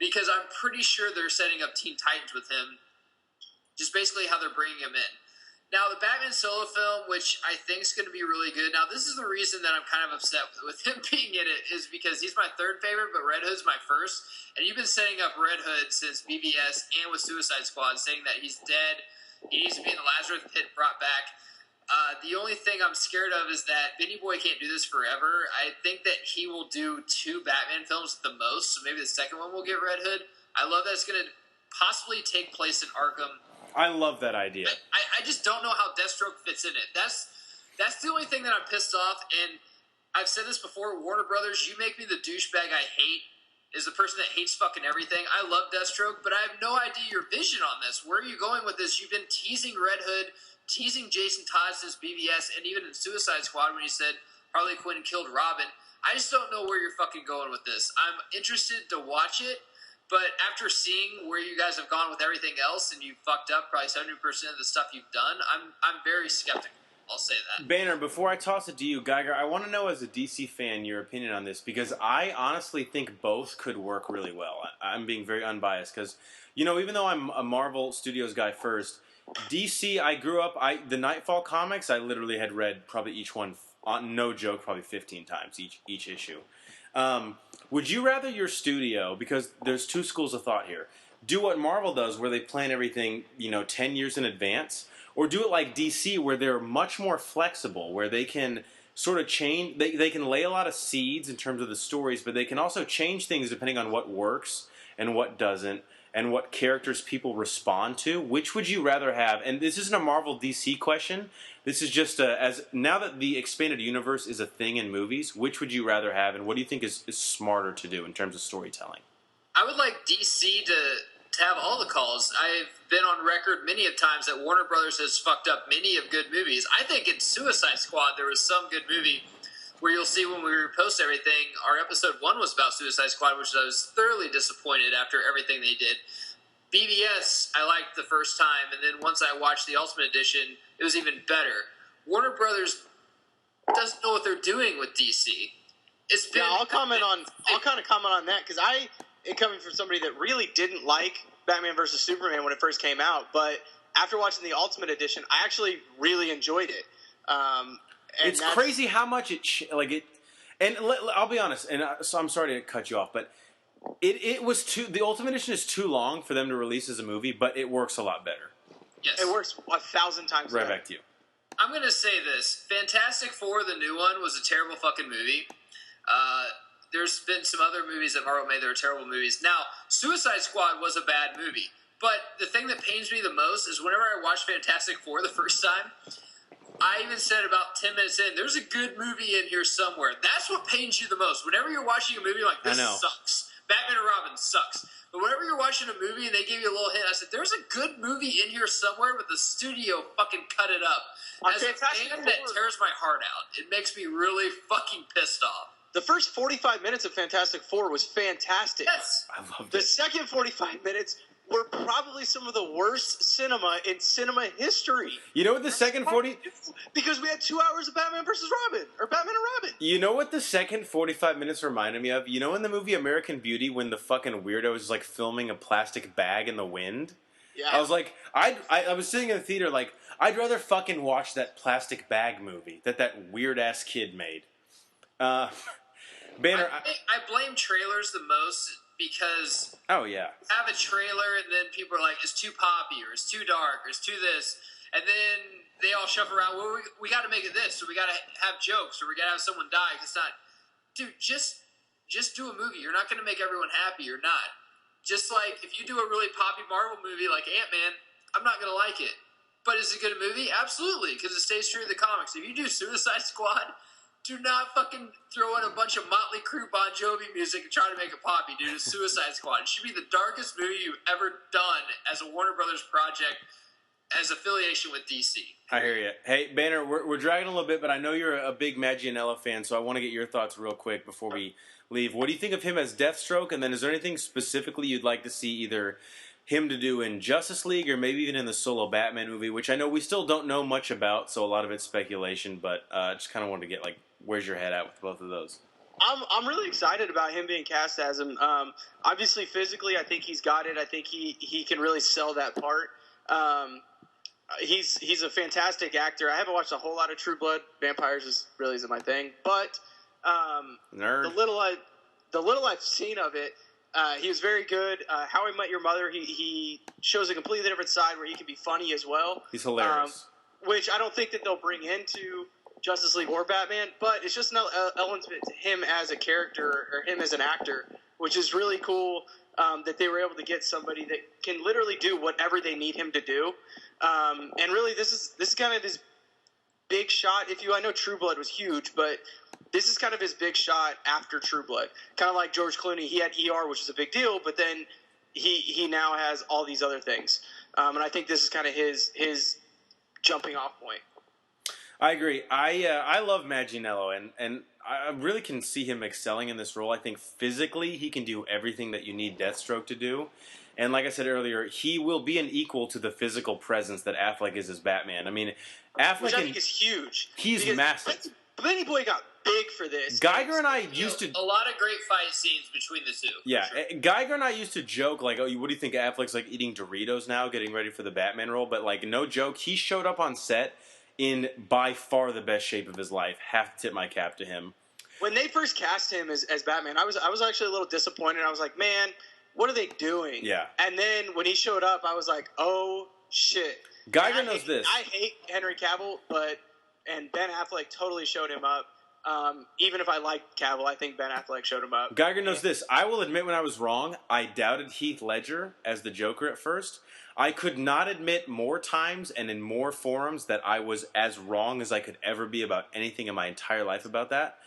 because I'm pretty sure they're setting up Teen Titans with him, just basically how they're bringing him in. Now, the Batman solo film, which I think is going to be really good. Now, this is the reason that I'm kind of upset with him being in it, is because he's my third favorite, but Red Hood's my first. And you've been setting up Red Hood since BVS and with Suicide Squad, saying that he's dead. He needs to be in the Lazarus Pit brought back. The only thing I'm scared of is that Benny Boy can't do this forever. I think that he will do 2 Batman films at the most, so maybe the second one will get Red Hood. I love that it's going to possibly take place in Arkham. I love that idea. I just don't know how Deathstroke fits in it. That's the only thing that I'm pissed off, and I've said this before, Warner Brothers, you make me the douchebag I hate, is the person that hates fucking everything. I love Deathstroke, but I have no idea your vision on this. Where are you going with this? You've been teasing Red Hood, teasing Jason Todd since BVS, and even in Suicide Squad when you said Harley Quinn killed Robin. I just don't know where you're fucking going with this. I'm interested to watch it, but after seeing where you guys have gone with everything else, and you fucked up probably 70% of the stuff you've done, I'm very skeptical. I'll say that. Banner, before I toss it to you, Geiger, I want to know as a DC fan your opinion on this, because I honestly think both could work really well. I'm being very unbiased, because, even though I'm a Marvel Studios guy first, DC, I grew up, the Nightfall comics, I literally had read probably each one, no joke, probably 15 times each issue. Would you rather your studio, because there's 2 schools of thought here, do what Marvel does where they plan everything, 10 years in advance, or do it like DC where they're much more flexible, where they can sort of change, they can lay a lot of seeds in terms of the stories, but they can also change things depending on what works, and what doesn't, and what characters people respond to. Which would you rather have? And this isn't a Marvel DC question. This is just as now that the expanded universe is a thing in movies, which would you rather have, and what do you think is smarter to do in terms of storytelling? I would like DC to have all the calls. I've been on record many of times that Warner Brothers has fucked up many of good movies. I think in Suicide Squad there was some good movie where you'll see when we repost everything, our episode 1 was about Suicide Squad, which I was thoroughly disappointed after everything they did. BVS, I liked the first time, and then once I watched the Ultimate Edition, it was even better. Warner Brothers doesn't know what they're doing with DC. It's been. Yeah, I'll kind of comment on that because coming from somebody that really didn't like Batman vs Superman when it first came out, but after watching the Ultimate Edition, I actually really enjoyed it. It's crazy how much I'll be honest, and so I'm sorry to cut you off, but it was the Ultimate Edition is too long for them to release as a movie, but it works a lot better. Yes. It works 1,000 times better. Right back to you. I'm going to say this. Fantastic Four, the new one, was a terrible fucking movie. There's been some other movies that Marvel made that are terrible movies. Now, Suicide Squad was a bad movie. But the thing that pains me the most is whenever I watched Fantastic Four the first time, I even said about 10 minutes in, there's a good movie in here somewhere. That's what pains you the most. Whenever you're watching a movie like, this sucks. Batman and Robin sucks. But whenever you're watching a movie and they give you a little hint, I said, there's a good movie in here somewhere, but the studio fucking cut it up. As a fan, that tears my heart out. It makes me really fucking pissed off. The first 45 minutes of Fantastic Four was fantastic. Yes. I loved The it. second 45 minutes were probably some of the worst cinema in cinema history. You know what the second 40... Because we had 2 hours of Batman versus Robin, or Batman and Robin. You know what the second 45 minutes reminded me of? You know in the movie American Beauty when the fucking weirdo is like filming a plastic bag in the wind? Yeah. I was like, I was sitting in the theater like, I'd rather fucking watch that plastic bag movie that weird-ass kid made. Banner... I blame trailers the most because Oh, yeah. have a trailer and then people are like, it's too poppy or it's too dark or it's too this. And then they all shove around, well, we got to make it this, or we got to have jokes, or we got to have someone die. It's not, dude, just do a movie. You're not going to make everyone happy. You're not. Just like if you do a really poppy Marvel movie like Ant-Man, I'm not going to like it. But is it a good movie? Absolutely, because it stays true to the comics. If you do Suicide Squad, do not fucking throw in a bunch of Motley Crue Bon Jovi music and try to make it poppy, dude. It's Suicide Squad. It should be the darkest movie you've ever done as a Warner Brothers project as affiliation with DC. I hear you. Hey, Banner, we're dragging a little bit, but I know you're a big Manganiello fan, so I want to get your thoughts real quick before we leave. What do you think of him as Deathstroke? And then is there anything specifically you'd like to see either him to do in Justice League or maybe even in the solo Batman movie, which I know we still don't know much about, so a lot of it's speculation, but just kind of wanted to get, like, where's your head at with both of those? I'm really excited about him being cast as him. Obviously, physically, I think he's got it. I think he can really sell that part. He's a fantastic actor. I haven't watched a whole lot of True Blood. Vampires really isn't my thing, but Nerd. the little I've seen of it, he was very good. How I Met Your Mother, he shows a completely different side where he can be funny as well. He's hilarious. Which I don't think that they'll bring into Justice League or Batman, but it's just an element to him as a character or him as an actor, which is really cool that they were able to get somebody that can literally do whatever they need him to do. And really, this is kind of his big shot. I know True Blood was huge, but this is kind of his big shot after True Blood. Kind of like George Clooney, he had ER, which is a big deal, but then he now has all these other things. And I think this is kind of his jumping off point. I agree. I love Manganiello, and I really can see him excelling in this role. I think physically he can do everything that you need Deathstroke to do. And like I said earlier, he will be an equal to the physical presence that Affleck is as Batman. I mean, Affleck... Which I think is huge. He's massive. Benny Boy got big for this. Geiger and I used to... A lot of great fight scenes between the two. Yeah, sure. Geiger and I used to joke, like, oh, what do you think Affleck's like eating Doritos now, getting ready for the Batman role? But, like, no joke, he showed up on set in by far the best shape of his life. Have to tip my cap to him. When they first cast him as Batman, I was actually a little disappointed. I was like, man, what are they doing? Yeah. And then when he showed up, I was like, oh, shit. Geiger knows this. I hate Henry Cavill, and Ben Affleck totally showed him up. Even if I liked Cavill, I think Ben Affleck showed him up. Geiger knows this. I will admit when I was wrong, I doubted Heath Ledger as the Joker at first. I could not admit more times and in more forums that I was as wrong as I could ever be about anything in my entire life about that.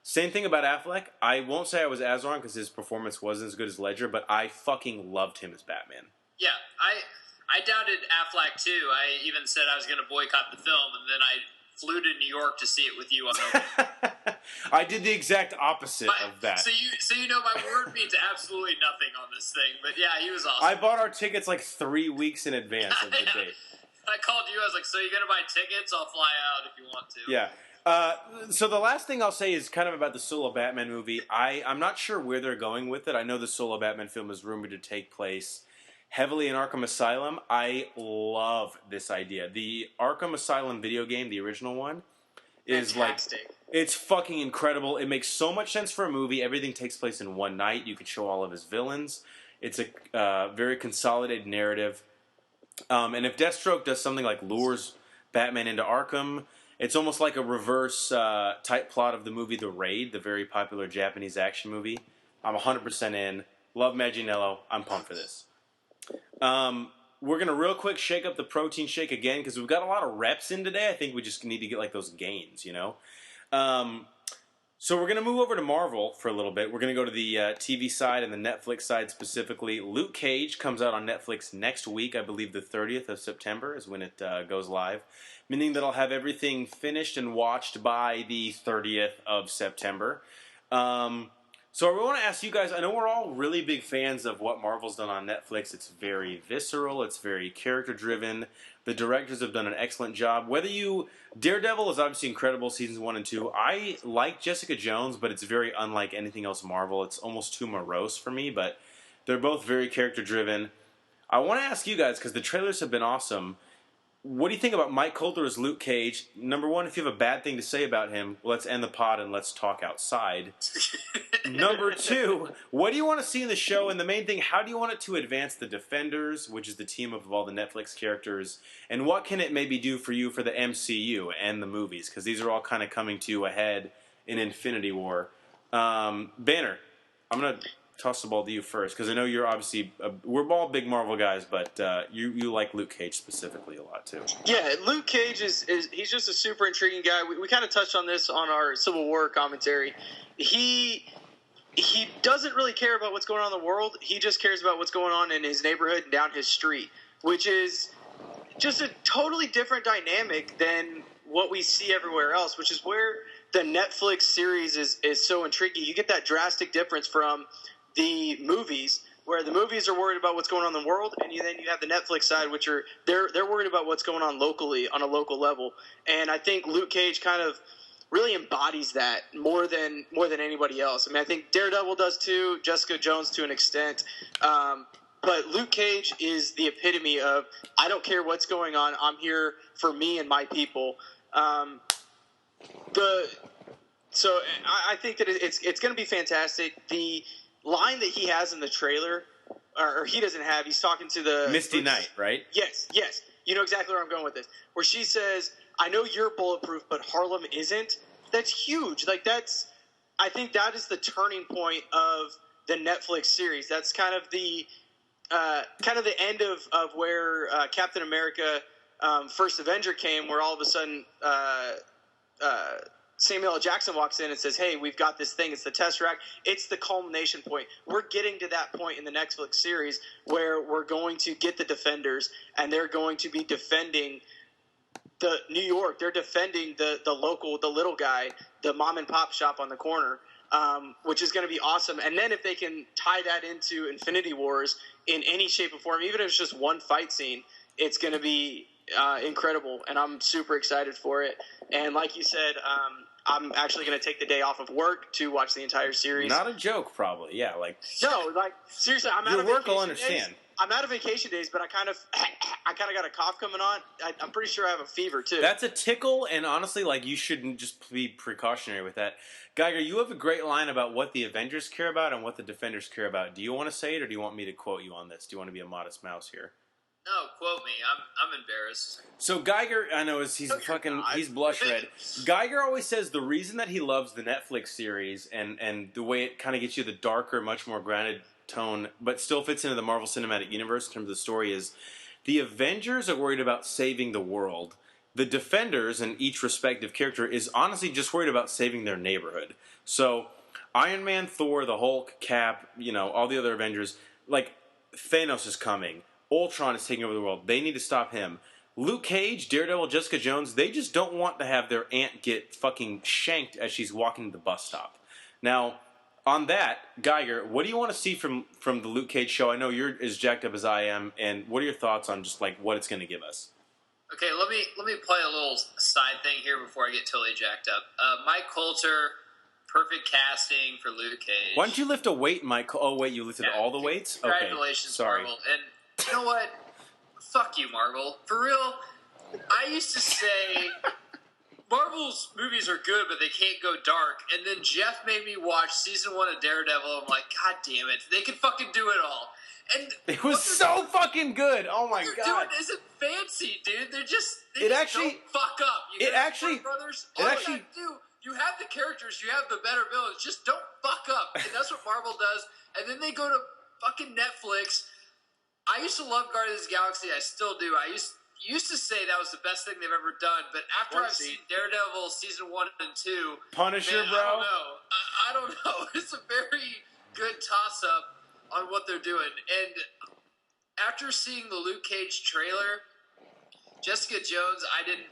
Same thing about Affleck. I won't say I was as wrong because his performance wasn't as good as Ledger, but I fucking loved him as Batman. Yeah, I doubted Affleck too. I even said I was going to boycott the film, and then I flew to New York to see it with you on the I did the exact opposite of that. So you know my word means absolutely nothing on this thing, but yeah, he was awesome. I bought our tickets like 3 weeks in advance of the date. I called you. I was like, "So you're gonna buy tickets? I'll fly out if you want to." Yeah. So the last thing I'll say is kind of about the solo Batman movie. I'm not sure where they're going with it. I know the solo Batman film is rumored to take place heavily in Arkham Asylum. I love this idea. The Arkham Asylum video game, the original one, is Fantastic. it's fucking incredible. It makes so much sense for a movie. Everything takes place in one night. You can show all of his villains. It's a very consolidated narrative. And if Deathstroke does something like lures Batman into Arkham, it's almost like a reverse type plot of the movie The Raid, the very popular Japanese action movie. I'm 100% in. Love Manganiello. I'm pumped for this. We're going to real quick shake up the protein shake again because we've got a lot of reps in today. I think we just need to get like those gains, you know? So we're going to move over to Marvel for a little bit. We're going to go to the TV side and the Netflix side specifically. Luke Cage comes out on Netflix next week. I believe the 30th of September is when it goes live, meaning that I'll have everything finished and watched by the 30th of September. So I want to ask you guys, I know we're all really big fans of what Marvel's done on Netflix. It's very visceral. It's very character-driven. The directors have done an excellent job. Daredevil is obviously incredible, seasons 1 and 2. I like Jessica Jones, but it's very unlike anything else Marvel. It's almost too morose for me, but they're both very character-driven. I want to ask you guys, because the trailers have been awesome, what do you think about Mike Coulter as Luke Cage? Number one, if you have a bad thing to say about him, let's end the pod and let's talk outside. Number two, what do you want to see in the show? And the main thing, how do you want it to advance the Defenders, which is the team of all the Netflix characters? And what can it maybe do for you for the MCU and the movies? Because these are all kind of coming to a head in Infinity War. Banner, I'm going to toss the ball to you first, because I know you're obviously we're all big Marvel guys, but you like Luke Cage specifically a lot too. Yeah, Luke Cage is he's just a super intriguing guy. We kind of touched on this on our Civil War commentary. He doesn't really care about what's going on in the world. He just cares about what's going on in his neighborhood and down his street, which is just a totally different dynamic than what we see everywhere else, which is where the Netflix series is so intriguing. You get that drastic difference from the movies, where the movies are worried about what's going on in the world, and then you have the Netflix side, which are they're worried about what's going on locally on a local level. And I think Luke Cage kind of really embodies that more than anybody else. I mean, I think Daredevil does too, Jessica Jones to an extent, but Luke Cage is the epitome of I don't care what's going on. I'm here for me and my people. So I think that it's going to be fantastic. The line that he has in the trailer, or he doesn't have, he's talking to the Misty Knight, right? Yes. You know exactly where I'm going with this. Where she says, I know you're bulletproof, but Harlem isn't. That's huge. I think that is the turning point of the Netflix series. That's kind of the end of where Captain America First Avenger came, where all of a sudden Samuel L. Jackson walks in and says, hey, we've got this thing. It's the Tesseract. It's the culmination point. We're getting to that point in the Netflix series where we're going to get the Defenders, and they're going to be defending the New York. They're defending the little guy, the mom and pop shop on the corner, which is going to be awesome. And then if they can tie that into Infinity Wars in any shape or form, even if it's just one fight scene, it's going to be incredible, and I'm super excited for it. And like you said, I'm actually going to take the day off of work to watch the entire series. Not a joke, probably. Yeah, seriously, I'm out your of work will vacation understand. days. I'm out of vacation days, but I kind of got a cough coming on. I'm pretty sure I have a fever too. That's a tickle, and honestly, you shouldn't just be precautionary with that. Geiger, you have a great line about what the Avengers care about and what the Defenders care about. Do you want to say it, or do you want me to quote you on this? Do you want to be a modest mouse here? No, quote me. I'm embarrassed. So Geiger, I know he's blush red. Geiger always says the reason that he loves the Netflix series and the way it kind of gets you the darker, much more grounded tone, but still fits into the Marvel Cinematic Universe in terms of the story is the Avengers are worried about saving the world. The Defenders and each respective character is honestly just worried about saving their neighborhood. So Iron Man, Thor, the Hulk, Cap, all the other Avengers, like Thanos is coming. Ultron is taking over the world. They need to stop him. Luke Cage, Daredevil, Jessica Jones, they just don't want to have their aunt get fucking shanked as she's walking to the bus stop. Now, on that, Geiger, what do you want to see from the Luke Cage show? I know you're as jacked up as I am, and what are your thoughts on just like what it's going to give us? Okay, let me play a little side thing here before I get totally jacked up. Mike Coulter, perfect casting for Luke Cage. Why don't you lift a weight, Mike? Oh wait, you lifted all the weights? Congratulations, okay, sorry. Marvel. And you know what? Fuck you, Marvel. For real, I used to say Marvel's movies are good, but they can't go dark. And then Jeff made me watch season 1 of Daredevil. I'm like, God damn it. They can fucking do it all. And it was so fucking good. Oh my god. God. What they're doing isn't fancy, dude. They just don't fuck up. Brothers, all you gotta do, you have the characters, you have the better villains. Just don't fuck up. And that's what Marvel does. And then they go to fucking Netflix. I used to love Guardians of the Galaxy. I still do. I used to say that was the best thing they've ever done. But after I've seen Daredevil season 1 and 2, Punisher, man, bro. I don't know. It's a very good toss up on what they're doing. And after seeing the Luke Cage trailer, Jessica Jones, I didn't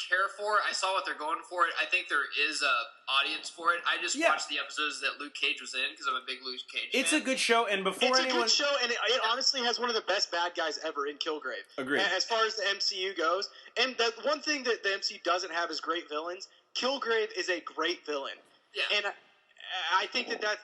care for. I saw what they're going for. I think there is a audience for it. I just watched the episodes that Luke Cage was in because I'm a big Luke Cage fan. It's a good show, and it's a good show, and it honestly has one of the best bad guys ever in Kilgrave. Agreed. As far as the MCU goes, and the one thing that the MCU doesn't have is great villains. Kilgrave is a great villain. Yeah. And I think that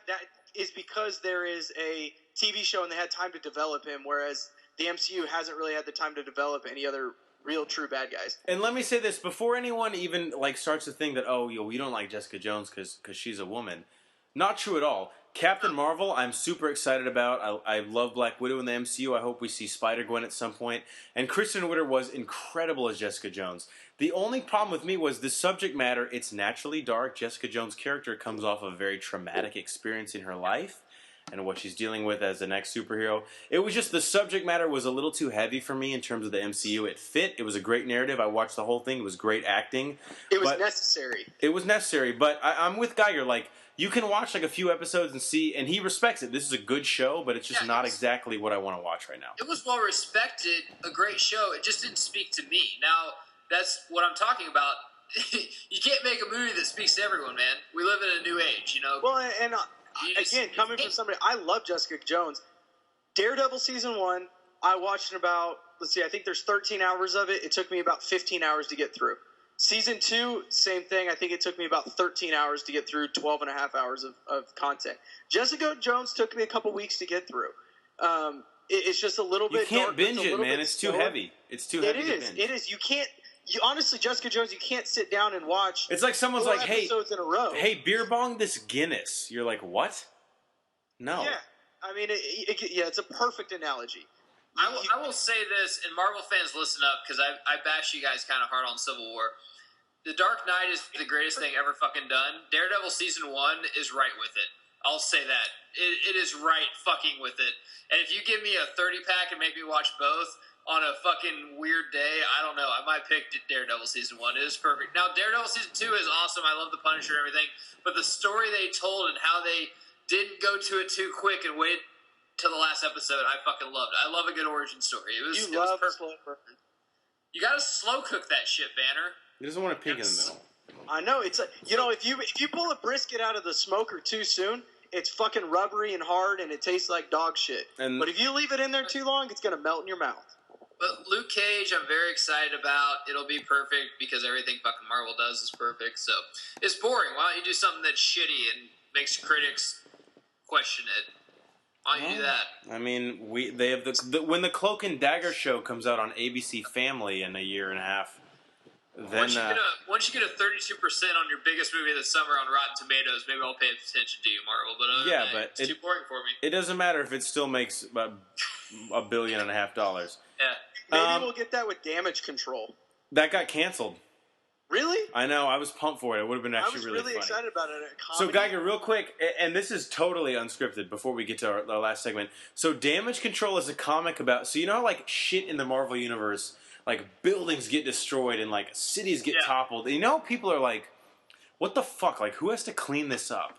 is because there is a TV show and they had time to develop him, whereas the MCU hasn't really had the time to develop any other real true bad guys. And let me say this before anyone even starts to think that we don't like Jessica Jones because she's a woman. Not true at all. Captain Marvel, I'm super excited about. I love Black Widow in the MCU. I hope we see Spider-Gwen at some point. And Kristen Witter was incredible as Jessica Jones. The only problem with me was the subject matter. It's naturally dark. Jessica Jones' character comes off of a very traumatic experience in her life and what she's dealing with as the next superhero. It was just the subject matter was a little too heavy for me in terms of the MCU. It fit. It was a great narrative. I watched the whole thing. It was great acting. It was necessary. It was necessary. But I'm with Geiger. You can watch a few episodes and see, and he respects it. This is a good show, but it's just not exactly what I want to watch right now. It was well respected, a great show. It just didn't speak to me. Now, that's what I'm talking about. You can't make a movie that speaks to everyone, man. We live in a new age, Well, and again, coming from somebody, I love Jessica Jones. Daredevil season 1, I watched in about, I think there's 13 hours of it. It took me about 15 hours to get through. Season 2, same thing. I think it took me about 13 hours to get through 12 and a half hours of content. Jessica Jones took me a couple weeks to get through. It's just a little bit. You can't binge it, man. It's too heavy. It's too heavy. It is. You can't. Honestly, Jessica Jones, you can't sit down and watch. It's like someone's like, "Hey, episodes in a row. Hey, beer bong this Guinness." You're like, "What?" No. Yeah, I mean, it's a perfect analogy. I will say this, and Marvel fans, listen up, because I bash you guys kind of hard on Civil War. The Dark Knight is the greatest thing ever fucking done. Daredevil season 1 is right with it. I'll say that. It is right fucking with it. And if you give me a 30-pack and make me watch both on a fucking weird day, I don't know. I might pick Daredevil season 1. It is perfect. Now, Daredevil season 2 is awesome. I love the Punisher and everything. But the story they told and how they didn't go to it too quick and wait till the last episode, I fucking loved it. I love a good origin story. It was perfect. Slow burn. You gotta slow cook that shit, Banner. He doesn't want a pig in the middle. I know. It's if you pull a brisket out of the smoker too soon, it's fucking rubbery and hard and it tastes like dog shit. But if you leave it in there too long, it's gonna melt in your mouth. But Luke Cage, I'm very excited about. It'll be perfect because everything fucking Marvel does is perfect. So it's boring. Why don't you do something that's shitty and makes critics question it? Why don't you do that? I mean, they have when the Cloak and Dagger show comes out on ABC Family in a year and a half. Then once you get a 32% on your biggest movie of the summer on Rotten Tomatoes, maybe I'll pay attention to you, Marvel. But but it's too boring for me. It doesn't matter if it still makes $1.5 billion. Yeah. Maybe we'll get that with Damage Control. That got canceled. Really? I know. I was pumped for it. It would have been actually I was really really funny. excited about it. So, Geiger, real quick, and this is totally unscripted before we get to our last segment. So, Damage Control is a comic about... So, you know how, like, shit in the Marvel Universe, like, buildings get destroyed and, like, cities get toppled? And you know people are like, what the fuck? Like, who has to clean this up?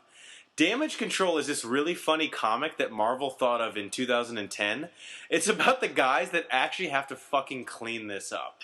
Damage Control is this really funny comic that Marvel thought of in 2010. It's about the guys that actually have to fucking clean this up.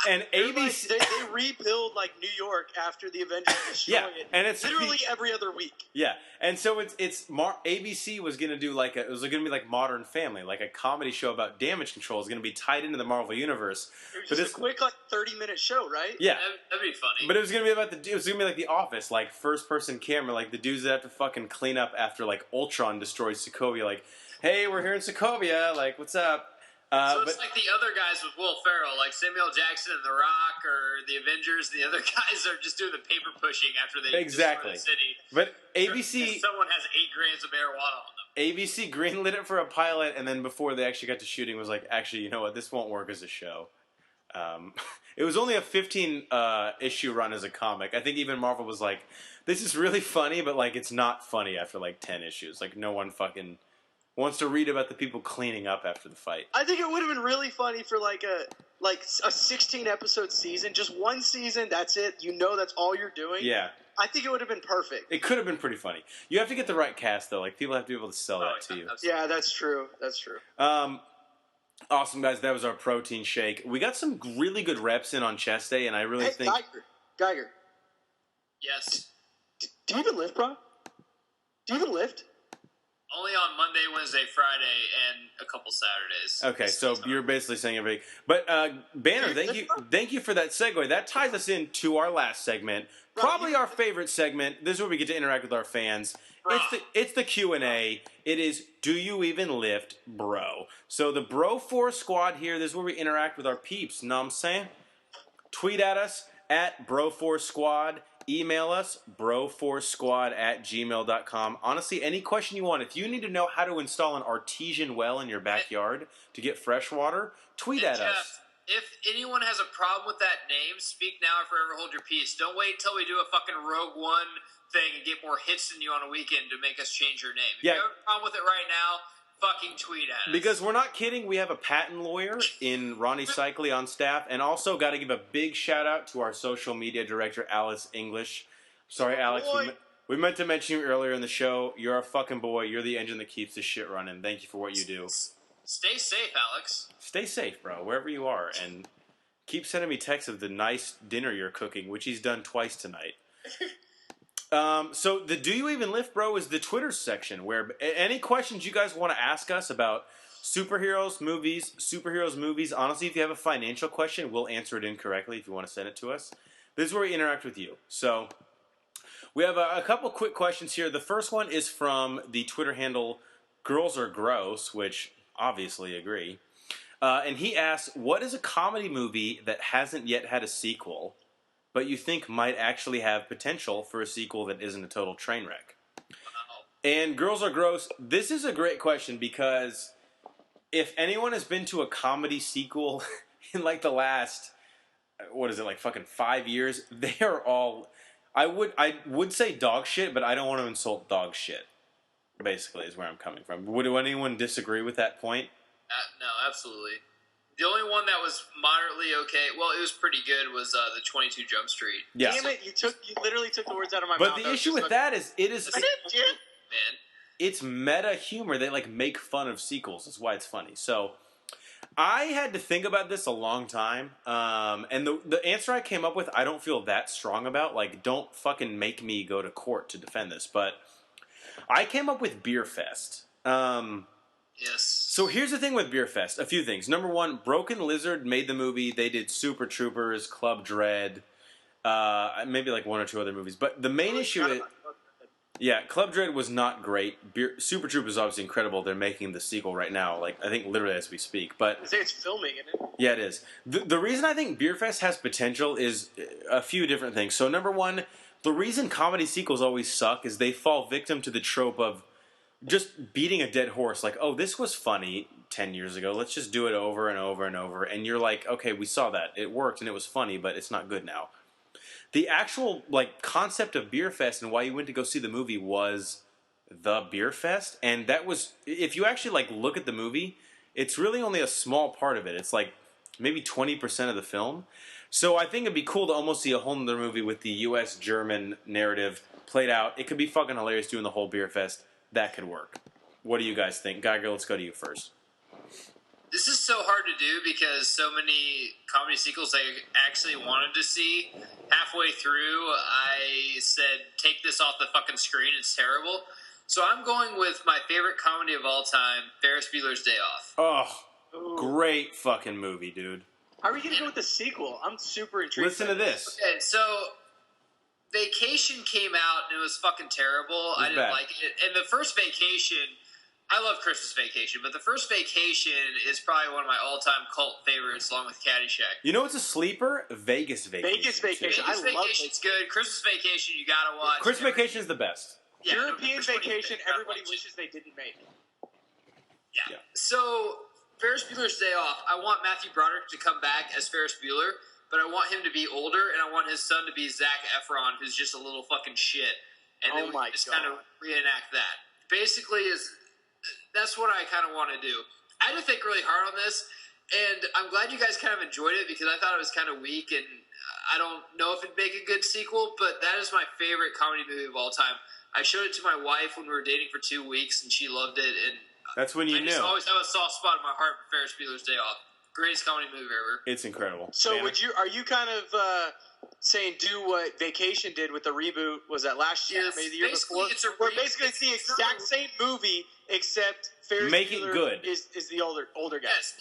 And ABC... Like, they rebuild, like, New York after the Avengers destroy it. And it's literally every other week. Yeah, and so ABC was gonna do it was gonna be like Modern Family, like a comedy show about damage control. Is gonna be tied into the Marvel universe. It was just a quick, like, 30-minute show, right? Yeah, that'd be funny. But it was gonna be it was gonna be like The Office, like first person camera, like the dudes that have to fucking clean up after like Ultron destroys Sokovia. Like, hey, we're here in Sokovia. Like, what's up? So it's like the other guys with Will Ferrell, like Samuel Jackson and The Rock, or the Avengers. The other guys are just doing the paper pushing after they destroy the city. But ABC, someone has 8 grams of marijuana on them. ABC greenlit it for a pilot, and then before they actually got to shooting, was like, actually, you know what? This won't work as a show. It was only a 15 issue run as a comic. I think even Marvel was like, this is really funny, but like it's not funny after like 10 issues. Like no one fucking wants to read about the people cleaning up after the fight. I think it would have been really funny for like a 16 episode season, just one season. That's it. You know, that's all you're doing. Yeah, I think it would have been perfect. it could have been pretty funny. You have to get the right cast though. Like people have to be able to sell that to you. Yeah, that's true. That's true. Awesome guys, that was our protein shake. We got some really good reps in on chest day, and I really think Geiger. Yes. Do you even lift, bro? Do you even lift? Only on Monday, Wednesday, Friday, and a couple Saturdays. Okay, so you're basically saying everything. But Banner, thank you for that segue. That ties us into our last segment, probably our favorite segment. This is where we get to interact with our fans. It's the Q&A. It is, do you even lift, bro? So the Bro Force Squad here, this is where we interact with our peeps, know what I'm saying? Tweet at us, at Bro Force Squad. Email us, broforcesquad@gmail.com. Honestly, any question you want. If you need to know how to install an artesian well in your backyard to get fresh water, tweet at us. If anyone has a problem with that name, speak now or forever hold your peace. Don't wait until we do a fucking Rogue One thing and get more hits than you on a weekend to make us change your name. If you have a problem with it right now, fucking tweet at us. Because we're not kidding, we have a patent lawyer in Ronnie Cycli on staff, and also got to give a big shout out to our social media director, Alex English. Sorry, Alex, we meant to mention you earlier in the show. You're a fucking boy. You're the engine that keeps this shit running. Thank you for what you do. Stay safe, Alex. Stay safe, bro, wherever you are, and keep sending me texts of the nice dinner you're cooking, which he's done twice tonight. So the Do You Even Lift, Bro is the Twitter section where any questions you guys want to ask us about superheroes, movies. Honestly, if you have a financial question, we'll answer it incorrectly if you want to send it to us. This is where we interact with you. So we have a couple quick questions here. The first one is from the Twitter handle Girls Are Gross, which obviously agree. And he asks, what is a comedy movie that hasn't yet had a sequel, but you think might actually have potential for a sequel that isn't a total train wreck? And Girls Are Gross, this is a great question because if anyone has been to a comedy sequel in like the last, what is it, like fucking 5 years, they are all, I would say dog shit, but I don't want to insult dog shit, basically is where I'm coming from. Would anyone disagree with that point? No, absolutely. The only one that was moderately okay, well, it was pretty good, was the 22 Jump Street. Yeah. Damn it, you literally took the words out of my mouth. But the issue with that is, man, it's meta humor. They like make fun of sequels. That's why it's funny. So I had to think about this a long time, and the answer I came up with, I don't feel that strong about. Like, don't fucking make me go to court to defend this. But I came up with Beer Fest. Yes. So here's the thing with Beer Fest. A few things. Number one, Broken Lizard made the movie. They did Super Troopers, Club Dread, maybe like one or two other movies. But the main issue is... Yeah, Club Dread was not great. Super Troopers is obviously incredible. They're making the sequel right now. Like, I think literally as we speak. But I say it's filming, isn't it? Yeah, it is. The reason I think Beer Fest has potential is a few different things. So number one, the reason comedy sequels always suck is they fall victim to the trope of just beating a dead horse. Like, oh, this was funny. 10 years ago. Let's just do it over and over and over. And you're like, okay, we saw that. It worked and it was funny, but it's not good now. The actual like concept of Beer Fest and why you went to go see the movie was the Beer Fest. And that was, if you actually like look at the movie, it's really only a small part of it. It's like maybe 20% of the film. So I think it'd be cool to almost see a whole other movie with the U.S.-German narrative played out. It could be fucking hilarious doing the whole Beer Fest. That could work. What do you guys think? Geiger, let's go to you first. This is so hard to do because so many comedy sequels I actually wanted to see. Halfway through, I said, take this off the fucking screen. It's terrible. So I'm going with my favorite comedy of all time, Ferris Bueller's Day Off. Oh, great fucking movie, dude. How are you going to go with the sequel? I'm super intrigued. Listen to this. Okay, so Vacation came out and it was fucking terrible. I didn't like it. And the first Vacation, I love Christmas Vacation, but the first Vacation is probably one of my all-time cult favorites, along with Caddyshack. You know what's a sleeper? Vegas Vacation. Vegas Vacation. Vegas Vacation's good. Christmas Vacation, you gotta watch. Christmas Vacation is the best. Yeah, European Vacation, everybody wishes they didn't make it. Yeah. So, Ferris Bueller's Day Off, I want Matthew Broderick to come back as Ferris Bueller, but I want him to be older, and I want his son to be Zac Efron, who's just a little fucking shit. And then we can just kind of reenact that. Basically, that's what I kind of want to do. I had to think really hard on this, and I'm glad you guys kind of enjoyed it because I thought it was kind of weak, and I don't know if it'd make a good sequel, but that is my favorite comedy movie of all time. I showed it to my wife when we were dating for 2 weeks, and she loved it. And that's when you knew. I just always have a soft spot in my heart for Ferris Bueller's Day Off. Greatest comedy movie ever. It's incredible. So are you kind of saying do what Vacation did with the reboot? Was that last year, maybe the year before? Where basically it's the exact same movie except Ferris Bueller is the older guy. Yes,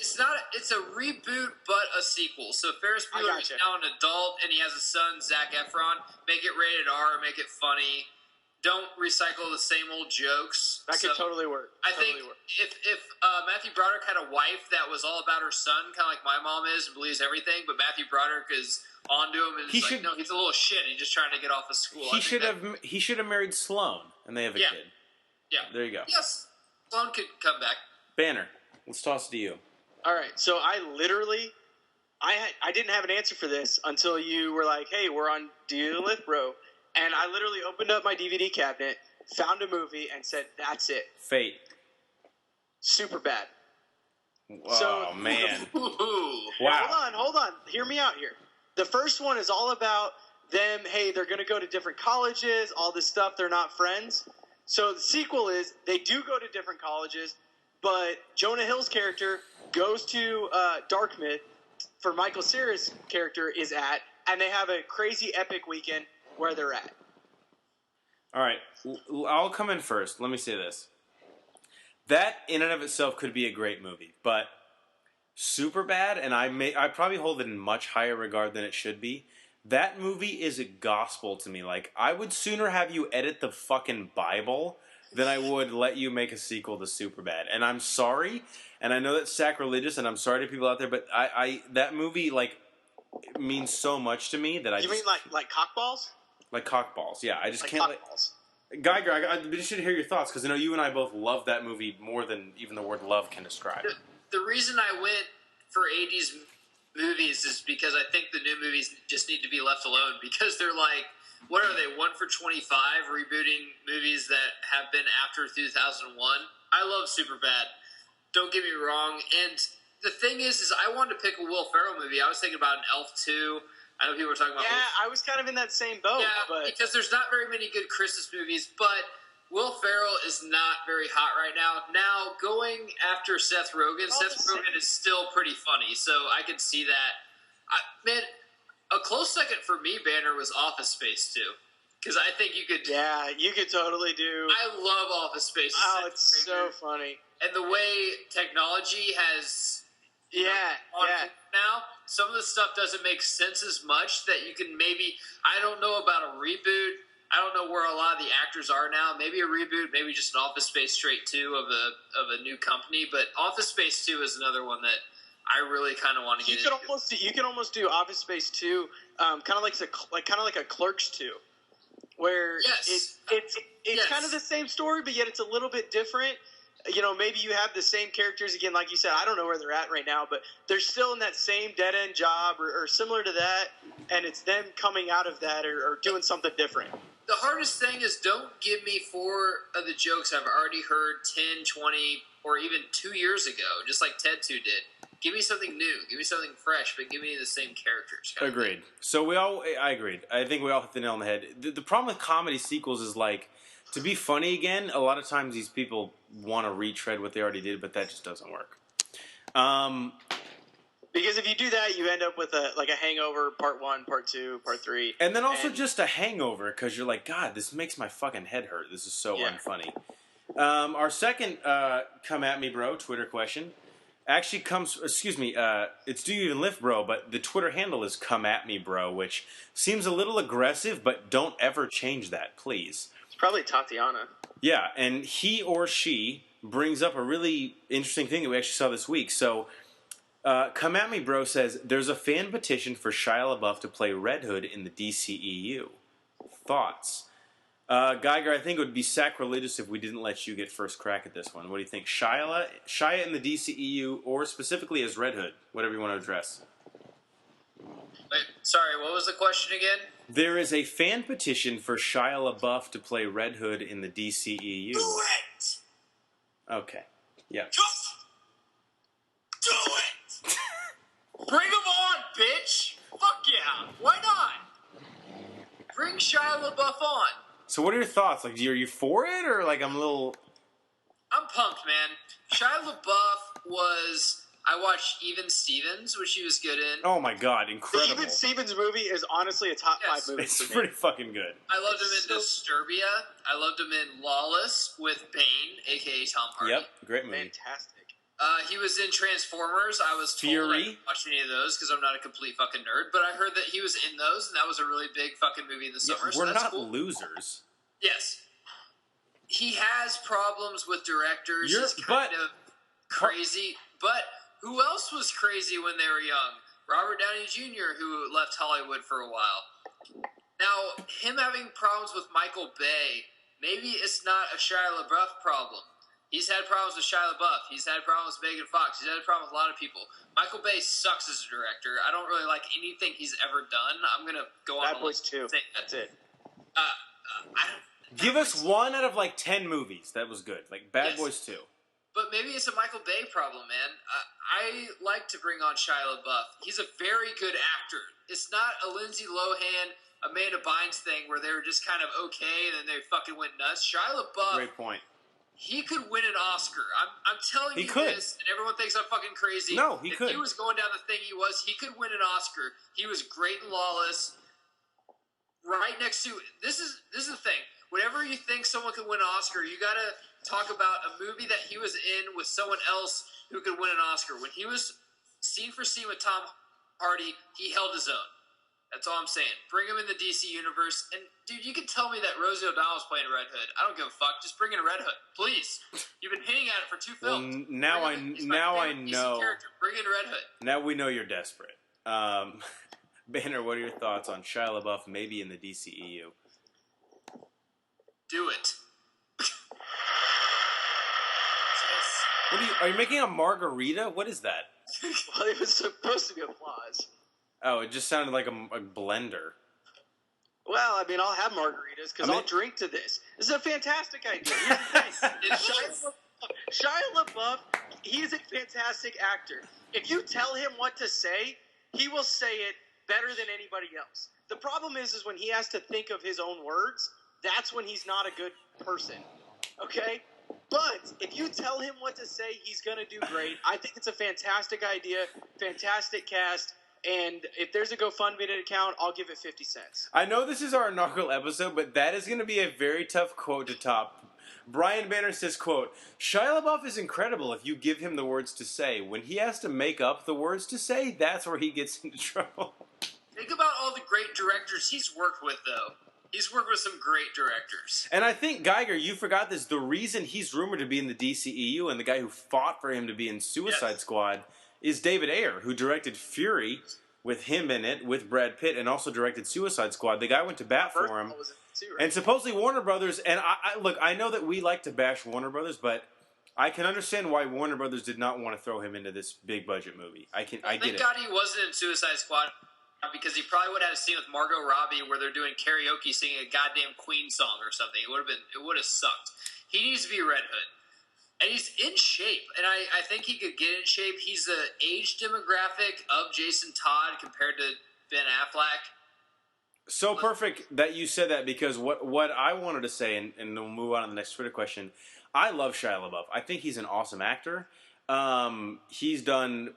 it's a reboot but a sequel. So Ferris Bueller is now an adult and he has a son, Zac Efron. Make it rated R, make it funny. Don't recycle the same old jokes. That could totally work. I think if Matthew Broderick had a wife that was all about her son, kind of like my mom is, and believes everything, but Matthew Broderick is onto him and he's no, he's a little shit. He's just trying to get off of school. He should have married Sloane, and they have a kid. Yeah, there you go. Yes, Sloane could come back. Banner, let's toss it to you. All right, so I didn't have an answer for this until you were like, "Hey, we're on Do You Live, Bro." And I literally opened up my DVD cabinet, found a movie, and said, that's it. Fate. Super bad. Oh, man. Wow. Hold on. Hear me out here. The first one is all about them, hey, they're going to go to different colleges, all this stuff, they're not friends. So the sequel is they do go to different colleges, but Jonah Hill's character goes to Dartmouth, for Michael Cera's character is at, and they have a crazy epic weekend where they're at. All right, I'll come in first. Let me say this. That in and of itself could be a great movie, but Superbad, and I probably hold it in much higher regard than it should be. That movie is a gospel to me. Like, I would sooner have you edit the fucking Bible than I would let you make a sequel to Superbad. And I'm sorry, and I know that's sacrilegious, and I'm sorry to people out there, but I that movie, like, it means so much to me that I You mean like cockballs? Like cockballs, yeah. I just like can't. Cockballs. Geiger, I just should hear your thoughts because I know you and I both love that movie more than even the word love can describe. The reason I went for 80s movies is because I think the new movies just need to be left alone because they're like, what are they, 1 for 25 rebooting movies that have been after 2001? I love Superbad. Don't get me wrong. And the thing is I wanted to pick a Will Ferrell movie. I was thinking about an Elf 2. I know people were talking about I was kind of in that same boat. Yeah, but because there's not very many good Christmas movies, but Will Ferrell is not very hot right now. Now, going after Seth Rogen, Seth Rogen is still pretty funny, so I can see that. Man, a close second for me, Banner, was Office Space, too. Because I think you could... Yeah, you could totally do... I love Office Space. Oh, it's so funny. And the way technology has... Now, some of the stuff doesn't make sense as much that you can maybe... I don't know about a reboot. I don't know where a lot of the actors are now. Maybe a reboot, maybe just an Office Space straight 2 of a new company. But Office Space 2 is another one that I really kind of want to get into. You can almost do Office Space 2, kind of like a Clerks 2, where it's kind of the same story, but yet it's a little bit different. maybe you have the same characters again, like you said. I don't know where they're at right now, but they're still in that same dead end job or similar to that, and it's them coming out of that or doing something different. The hardest thing is don't give me 4 of the jokes I've already heard 10, 20, or even 2 years ago, just like Ted 2 did. Give me something new. Give me something fresh, but give me the same characters. Agreed. So I agreed. I think we all hit the nail on the head. The problem with comedy sequels is, like, to be funny again, a lot of times these people want to retread what they already did, but that just doesn't work. Because if you do that, you end up with a Hangover Part 1, Part 2, Part 3. And then also just a hangover, because you're like, God, this makes my fucking head hurt. This is so unfunny. Our second Come At Me Bro Twitter question actually comes, it's Do You Even Lift Bro, but the Twitter handle is Come At Me Bro, which seems a little aggressive, but don't ever change that, please. It's probably Tatiana. Yeah, and he or she brings up a really interesting thing that we actually saw this week. So, Come At Me Bro says, there's a fan petition for Shia LaBeouf to play Red Hood in the DCEU. Thoughts? Geiger, I think it would be sacrilegious if we didn't let you get first crack at this one. What do you think? Shia in the DCEU, or specifically as Red Hood? Whatever you want to address. Wait, sorry, what was the question again? There is a fan petition for Shia LaBeouf to play Red Hood in the DCEU. Do it! Okay. Yeah. Just do it! Bring him on, bitch! Fuck yeah! Why not? Bring Shia LaBeouf on. So what are your thoughts? Like, are you for it, or like I'm pumped, man. Shia LaBeouf was... I watched Even Stevens, which he was good in. Oh my god, incredible. The Even Stevens movie is honestly a top 5 movie. It's pretty fucking good. I loved him in Disturbia. I loved him in Lawless with Bane, a.k.a. Tom Hardy. Yep, great movie. Fantastic. He was in Transformers. I was told Fury. I didn't watch any of those because I'm not a complete fucking nerd, but I heard that he was in those, and that was a really big fucking movie in the summer. Yeah, so we're that's not cool. losers. Yes. He has problems with directors. He's kind of crazy. But who else was crazy when they were young? Robert Downey Jr., who left Hollywood for a while. Now, him having problems with Michael Bay, maybe it's not a Shia LaBeouf problem. He's had problems with Shia LaBeouf. He's had problems with Megan Fox. He's had a problem with a lot of people. Michael Bay sucks as a director. I don't really like anything he's ever done. I'm going to go on. Bad Boys 2. That's it. Give us 1 out of like 10 movies. That was good. Like Bad Boys 2. But maybe it's a Michael Bay problem, man. I like to bring on Shia LaBeouf. He's a very good actor. It's not a Lindsay Lohan, Amanda Bynes thing where they were just kind of okay and then they fucking went nuts. Shia LaBeouf. Great point. He could win an Oscar. I'm telling you this, and everyone thinks I'm fucking crazy. No, he could. If he was going down the thing he could win an Oscar. He was great in Lawless. Right next to this is the thing. Whenever you think someone could win an Oscar, you gotta talk about a movie that he was in with someone else who could win an Oscar. When he was scene for scene with Tom Hardy, he held his own. That's all I'm saying. Bring him in the DC universe. And, dude, you can tell me that Rosie O'Donnell's playing Red Hood. I don't give a fuck. Just bring in Red Hood. Please. You've been hinting at it for 2 films. Well, now I know. Bring in Red Hood. Now we know you're desperate. Banner, what are your thoughts on Shia LaBeouf maybe in the DCEU? Do it. Are you making a margarita? What is that? Well, it was supposed to be applause. Oh, it just sounded like a blender. Well, I mean, I'll have margaritas because I'll drink to this. This is a fantastic idea. Shia LaBeouf, he is a fantastic actor. If you tell him what to say, he will say it better than anybody else. The problem is when he has to think of his own words, that's when he's not a good person. Okay? But if you tell him what to say, he's going to do great. I think it's a fantastic idea, fantastic cast. And if there's a GoFundMe account, I'll give it 50 cents. I know this is our inaugural episode, but that is going to be a very tough quote to top. Brian Banner says, quote, Shia LaBeouf is incredible if you give him the words to say. When he has to make up the words to say, that's where he gets into trouble. Think about all the great directors he's worked with, though. He's worked with some great directors. And I think, Geiger, you forgot this. The reason he's rumored to be in the DCEU and the guy who fought for him to be in Suicide Squad is David Ayer, who directed Fury with him in it, with Brad Pitt, and also directed Suicide Squad. The guy went to bat for him. And supposedly Warner Brothers, and I look, I know that we like to bash Warner Brothers, but I can understand why Warner Brothers did not want to throw him into this big budget movie. I get it. Thank God he wasn't in Suicide Squad, because he probably would have had a scene with Margot Robbie where they're doing karaoke singing a goddamn Queen song or something. It would have sucked. He needs to be Red Hood. And he's in shape, and I think he could get in shape. He's the age demographic of Jason Todd compared to Ben Affleck. So perfect that you said that, because what I wanted to say, and then we'll move on to the next Twitter question. I love Shia LaBeouf. I think he's an awesome actor. He's done,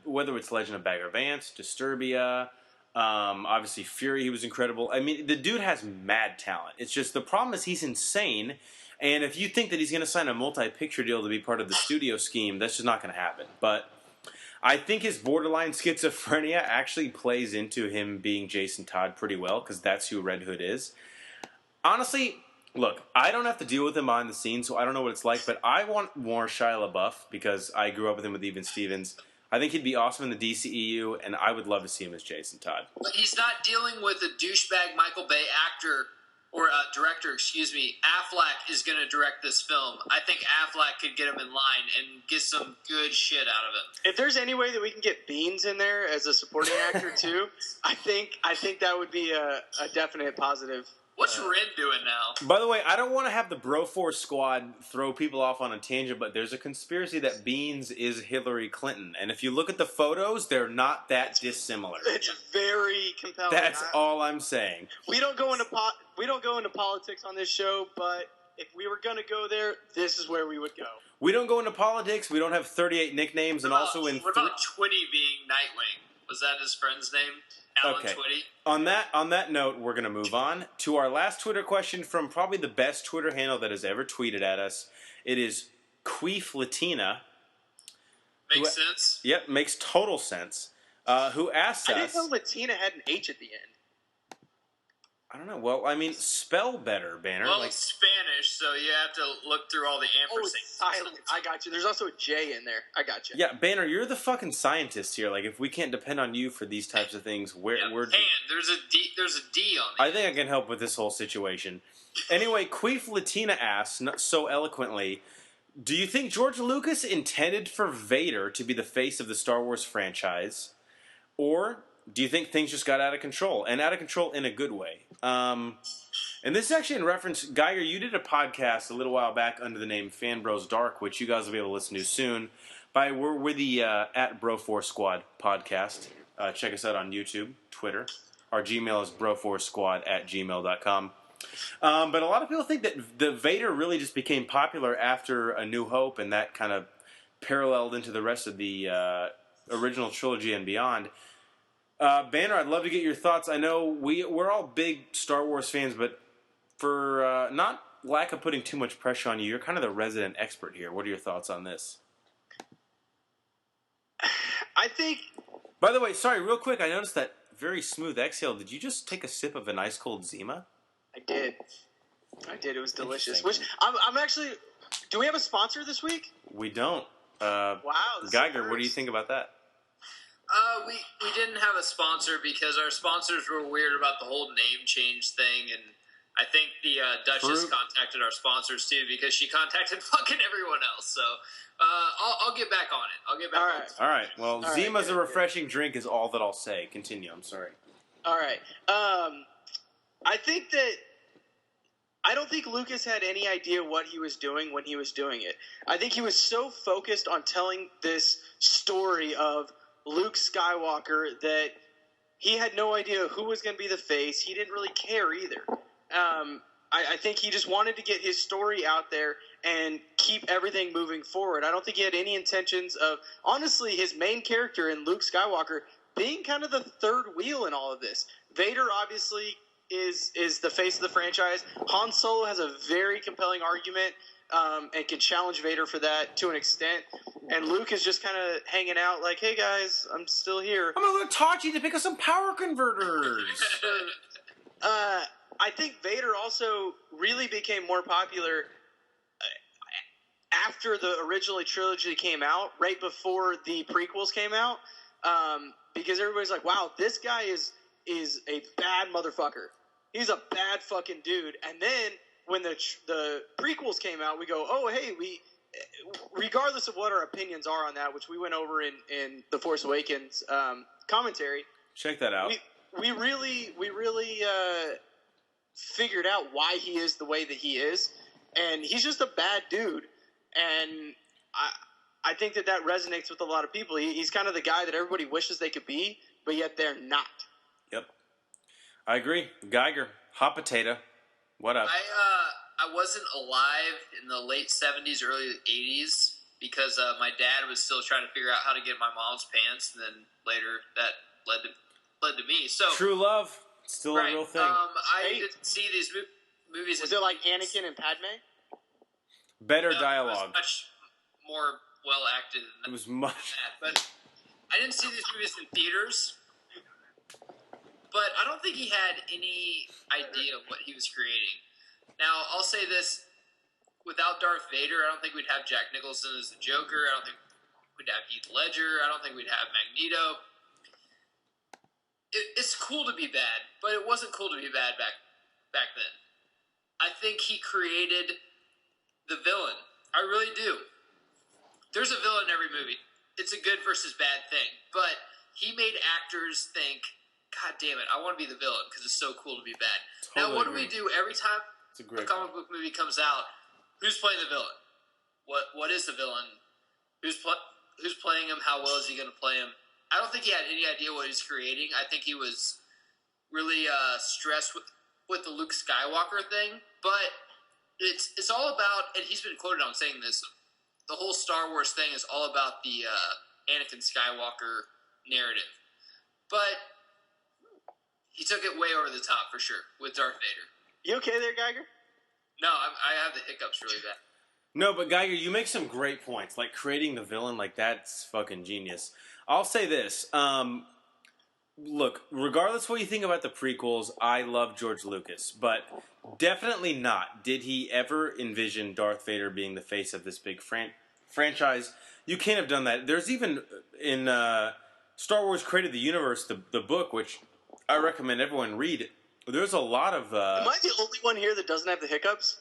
whether it's Legend of Bagger Vance, Disturbia, obviously Fury, he was incredible. I mean, the dude has mad talent. It's just the problem is he's insane. And if you think that he's going to sign a multi-picture deal to be part of the studio scheme, that's just not going to happen. But I think his borderline schizophrenia actually plays into him being Jason Todd pretty well, because that's who Red Hood is. Honestly, look, I don't have to deal with him behind the scenes, so I don't know what it's like, but I want more Shia LaBeouf because I grew up with him with Even Stevens. I think he'd be awesome in the DCEU, and I would love to see him as Jason Todd. But he's not dealing with a douchebag Michael Bay actor or director, Affleck is going to direct this film. I think Affleck could get him in line and get some good shit out of him. If there's any way that we can get Beans in there as a supporting actor too, I think that would be a definite positive. What's Ren doing now? By the way, I don't want to have the Broforce squad throw people off on a tangent, but there's a conspiracy that Beans is Hillary Clinton. And if you look at the photos, they're not that dissimilar. It's very compelling. That's all I'm saying. We don't go into politics on this show, but if we were going to go there, this is where we would go. We don't go into politics. We don't have 38 nicknames, and also in. What about Twitty being Nightwing? Was that his friend's name? Alan Okay. Twitty? On that note, we're going to move on to our last Twitter question from probably the best Twitter handle that has ever tweeted at us. It is Queef Latina. Makes sense. Yep, makes total sense. Who asked us? I didn't know Latina had an H at the end. I don't know. Well, I mean, spell better, Banner. Well, it's Spanish, so you have to look through all the ampersands. Silent. I got you. There's also a J in there. I got you. Yeah, Banner, you're the fucking scientist here. Like, if we can't depend on you for these types of things, we're there's a D on the I think I can help with this whole situation. Anyway, Queef Latina asks, so eloquently, do you think George Lucas intended for Vader to be the face of the Star Wars franchise? Or do you think things just got out of control? And out of control in a good way. And this is actually in reference, Geiger, you did a podcast a little while back under the name Fan Bros Dark, which you guys will be able to listen to soon. We're the at Broforce Squad podcast. Check us out on YouTube, Twitter. Our Gmail is broforcesquad@gmail.com. But a lot of people think that the Vader really just became popular after A New Hope, and that kind of paralleled into the rest of the original trilogy and beyond. Banner, I'd love to get your thoughts. I know we're all big Star Wars fans, but for not lack of putting too much pressure on you, you're kind of the resident expert here. What are your thoughts on this? I think... By the way, sorry, real quick, I noticed that very smooth exhale. Did you just take a sip of an ice cold Zima? I did. It was delicious. Which I'm actually... Do we have a sponsor this week? We don't. Wow. Geiger, what do you think about that? We didn't have a sponsor because our sponsors were weird about the whole name change thing, and I think the Duchess contacted our sponsors too because she contacted fucking everyone else. So I'll get back on it. I'll get back on it. All right. Well, Zima's a refreshing drink is all that I'll say. Continue. I'm sorry. All right. I don't think Lucas had any idea what he was doing when he was doing it. I think he was so focused on telling this story of Luke Skywalker that he had no idea who was going to be the face. He didn't really care either. I think he just wanted to get his story out there and keep everything moving forward. I don't think he had any intentions of, honestly, his main character in Luke Skywalker being kind of the third wheel in all of this. Vader obviously is the face of the franchise. Han Solo has a very compelling argument and can challenge Vader for that to an extent. And Luke is just kind of hanging out like, hey guys, I'm still here. I'm going to taught you to pick up some power converters. I think Vader also really became more popular after the original trilogy came out, right before the prequels came out, because everybody's like, wow, this guy is a bad motherfucker. He's a bad fucking dude. And then when the prequels came out, we go, oh, hey, regardless of what our opinions are on that, which we went over in the Force Awakens commentary, check that out. We really figured out why he is the way that he is, and he's just a bad dude. And I think that resonates with a lot of people. He's kind of the guy that everybody wishes they could be, but yet they're not. Yep, I agree. Geiger, hot potato. What up? I wasn't alive in the late 70s, early 80s because my dad was still trying to figure out how to get my mom's pants, and then later that led to me. So true love, still a real thing. I didn't see these movies. Was it like Anakin and Padme? Better No, dialogue. it was much more well acted. It was much. But I didn't see these movies in theaters. But I don't think he had any idea of what he was creating. Now, I'll say this. Without Darth Vader, I don't think we'd have Jack Nicholson as the Joker. I don't think we'd have Heath Ledger. I don't think we'd have Magneto. It's cool to be bad, but it wasn't cool to be bad back then. I think he created the villain. I really do. There's a villain in every movie. It's a good versus bad thing. But he made actors think, God damn it, I want to be the villain because it's so cool to be bad. Totally now, what agree. do we do every time a comic book movie comes out? Who's playing the villain? What is the villain? Who's playing him? How well is he going to play him? I don't think he had any idea what he was creating. I think he was really stressed with the Luke Skywalker thing. But it's all about, and he's been quoted on saying this, the whole Star Wars thing is all about the Anakin Skywalker narrative. But he took it way over the top for sure with Darth Vader. You okay there, Geiger? No, I have the hiccups really bad. No, but Geiger, you make some great points. Like creating the villain, like that's fucking genius. I'll say this. Look, regardless of what you think about the prequels, I love George Lucas, but definitely not did he ever envision Darth Vader being the face of this big franchise. You can't have done that. There's even in Star Wars Created the Universe, the book, which I recommend everyone read. There's a lot of... Am I the only one here that doesn't have the hiccups?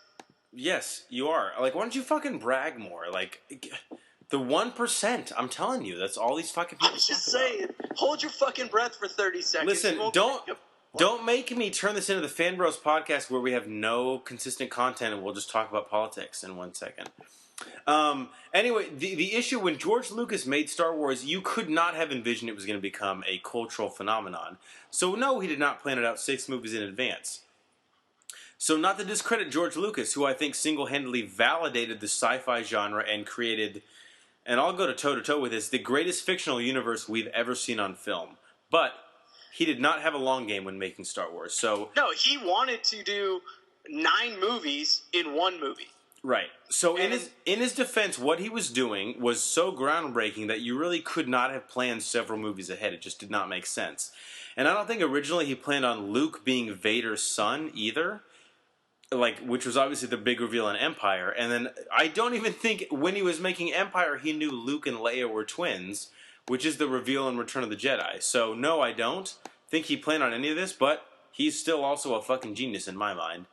Yes, you are. Like, why don't you fucking brag more? Like, the 1%, I'm telling you, that's all these fucking people I'm just talk saying, hold your fucking breath for 30 seconds. Listen, don't make me turn this into the Fan Bros podcast where we have no consistent content and we'll just talk about politics in 1 second. Anyway, the issue when George Lucas made Star Wars, you could not have envisioned it was going to become a cultural phenomenon. So no, he did not plan it out 6 movies in advance. So not to discredit George Lucas, who I think single-handedly validated the sci-fi genre and created, and I'll go toe-to-toe with this, the greatest fictional universe we've ever seen on film. But he did not have a long game when making Star Wars. So no, he wanted to do 9 movies in 1 movie. Right. So in his defense, what he was doing was so groundbreaking that you really could not have planned several movies ahead. It just did not make sense. And I don't think originally he planned on Luke being Vader's son either, like, which was obviously the big reveal in Empire. And then I don't even think when he was making Empire he knew Luke and Leia were twins, which is the reveal in Return of the Jedi. So no, I don't think he planned on any of this, but he's still also a fucking genius in my mind.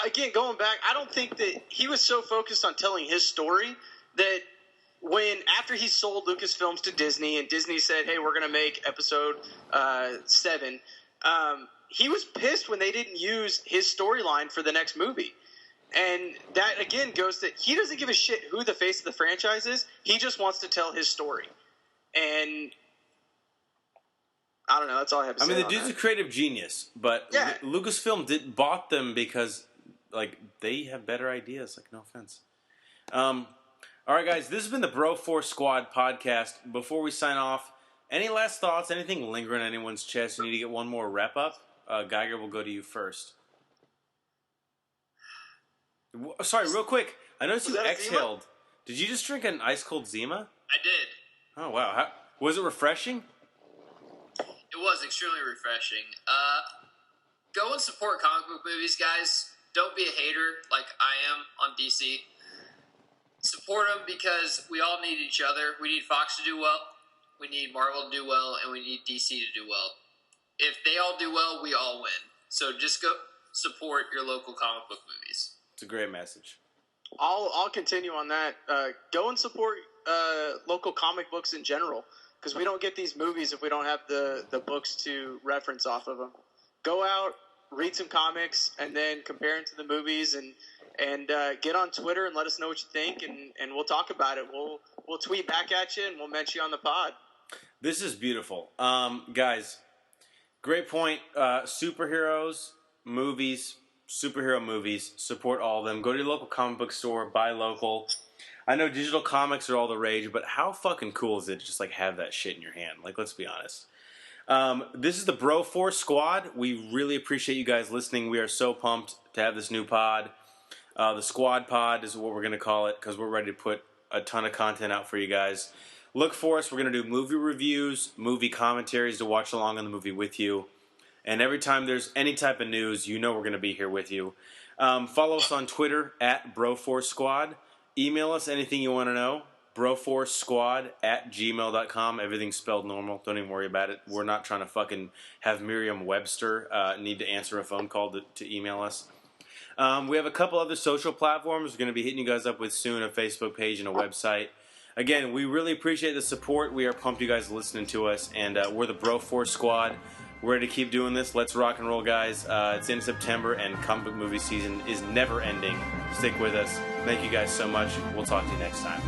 Again, going back, I don't think that he was so focused on telling his story that after he sold Lucasfilms to Disney and Disney said, hey, we're going to make episode 7, he was pissed when they didn't use his storyline for the next movie. And that, again, goes to he doesn't give a shit who the face of the franchise is. He just wants to tell his story. And I don't know. That's all I have to say. I mean, the dude's a creative genius, but yeah. Lucasfilm bought them because, like, they have better ideas. Like, no offense. All right, guys, this has been the Bro Force Squad podcast. Before we sign off, any last thoughts? Anything lingering on anyone's chest? You need to get one more rep up. Geiger, will go to you first. Sorry, real quick. I noticed you exhaled. Zima? Did you just drink an ice cold Zima? I did. Oh wow! Was it refreshing? It was extremely refreshing. Go and support comic book movies, guys. Don't be a hater like I am on DC. Support them because we all need each other. We need Fox to do well. We need Marvel to do well, and we need DC to do well. If they all do well, we all win. So just go support your local comic book movies. It's a great message. I'll continue on that. Go and support local comic books in general, because we don't get these movies if we don't have the books to reference off of them. Go out, read some comics, and then compare them to the movies, and get on Twitter and let us know what you think, and we'll talk about it. We'll tweet back at you, and we'll mention you on the pod. This is beautiful. Guys, great point. Superheroes, movies, superhero movies, support all of them. Go to your local comic book store, buy local. I know digital comics are all the rage, but how fucking cool is it to just like have that shit in your hand? Like, let's be honest. This is the Bro Force Squad. We really appreciate you guys listening. We are so pumped to have this new pod. The Squad Pod is what we're going to call it, because we're ready to put a ton of content out for you guys. Look for us. We're going to do movie reviews, movie commentaries to watch along on the movie with you. And every time there's any type of news, you know we're going to be here with you. Follow us on Twitter at BroForceSquad. Email us anything you want to know. BroForceSquad@gmail.com. Everything's spelled normal. Don't even worry about it. We're not trying to fucking have Merriam-Webster need to answer a phone call to email us. We have a couple other social platforms we're going to be hitting you guys up with soon, a Facebook page and a website. Again, we really appreciate the support. We are pumped you guys are listening to us, and we're the Bro Force Squad. We're ready to keep doing this. Let's rock and roll, guys. It's in September, and comic book movie season is never ending. Stick with us. Thank you guys so much. We'll talk to you next time.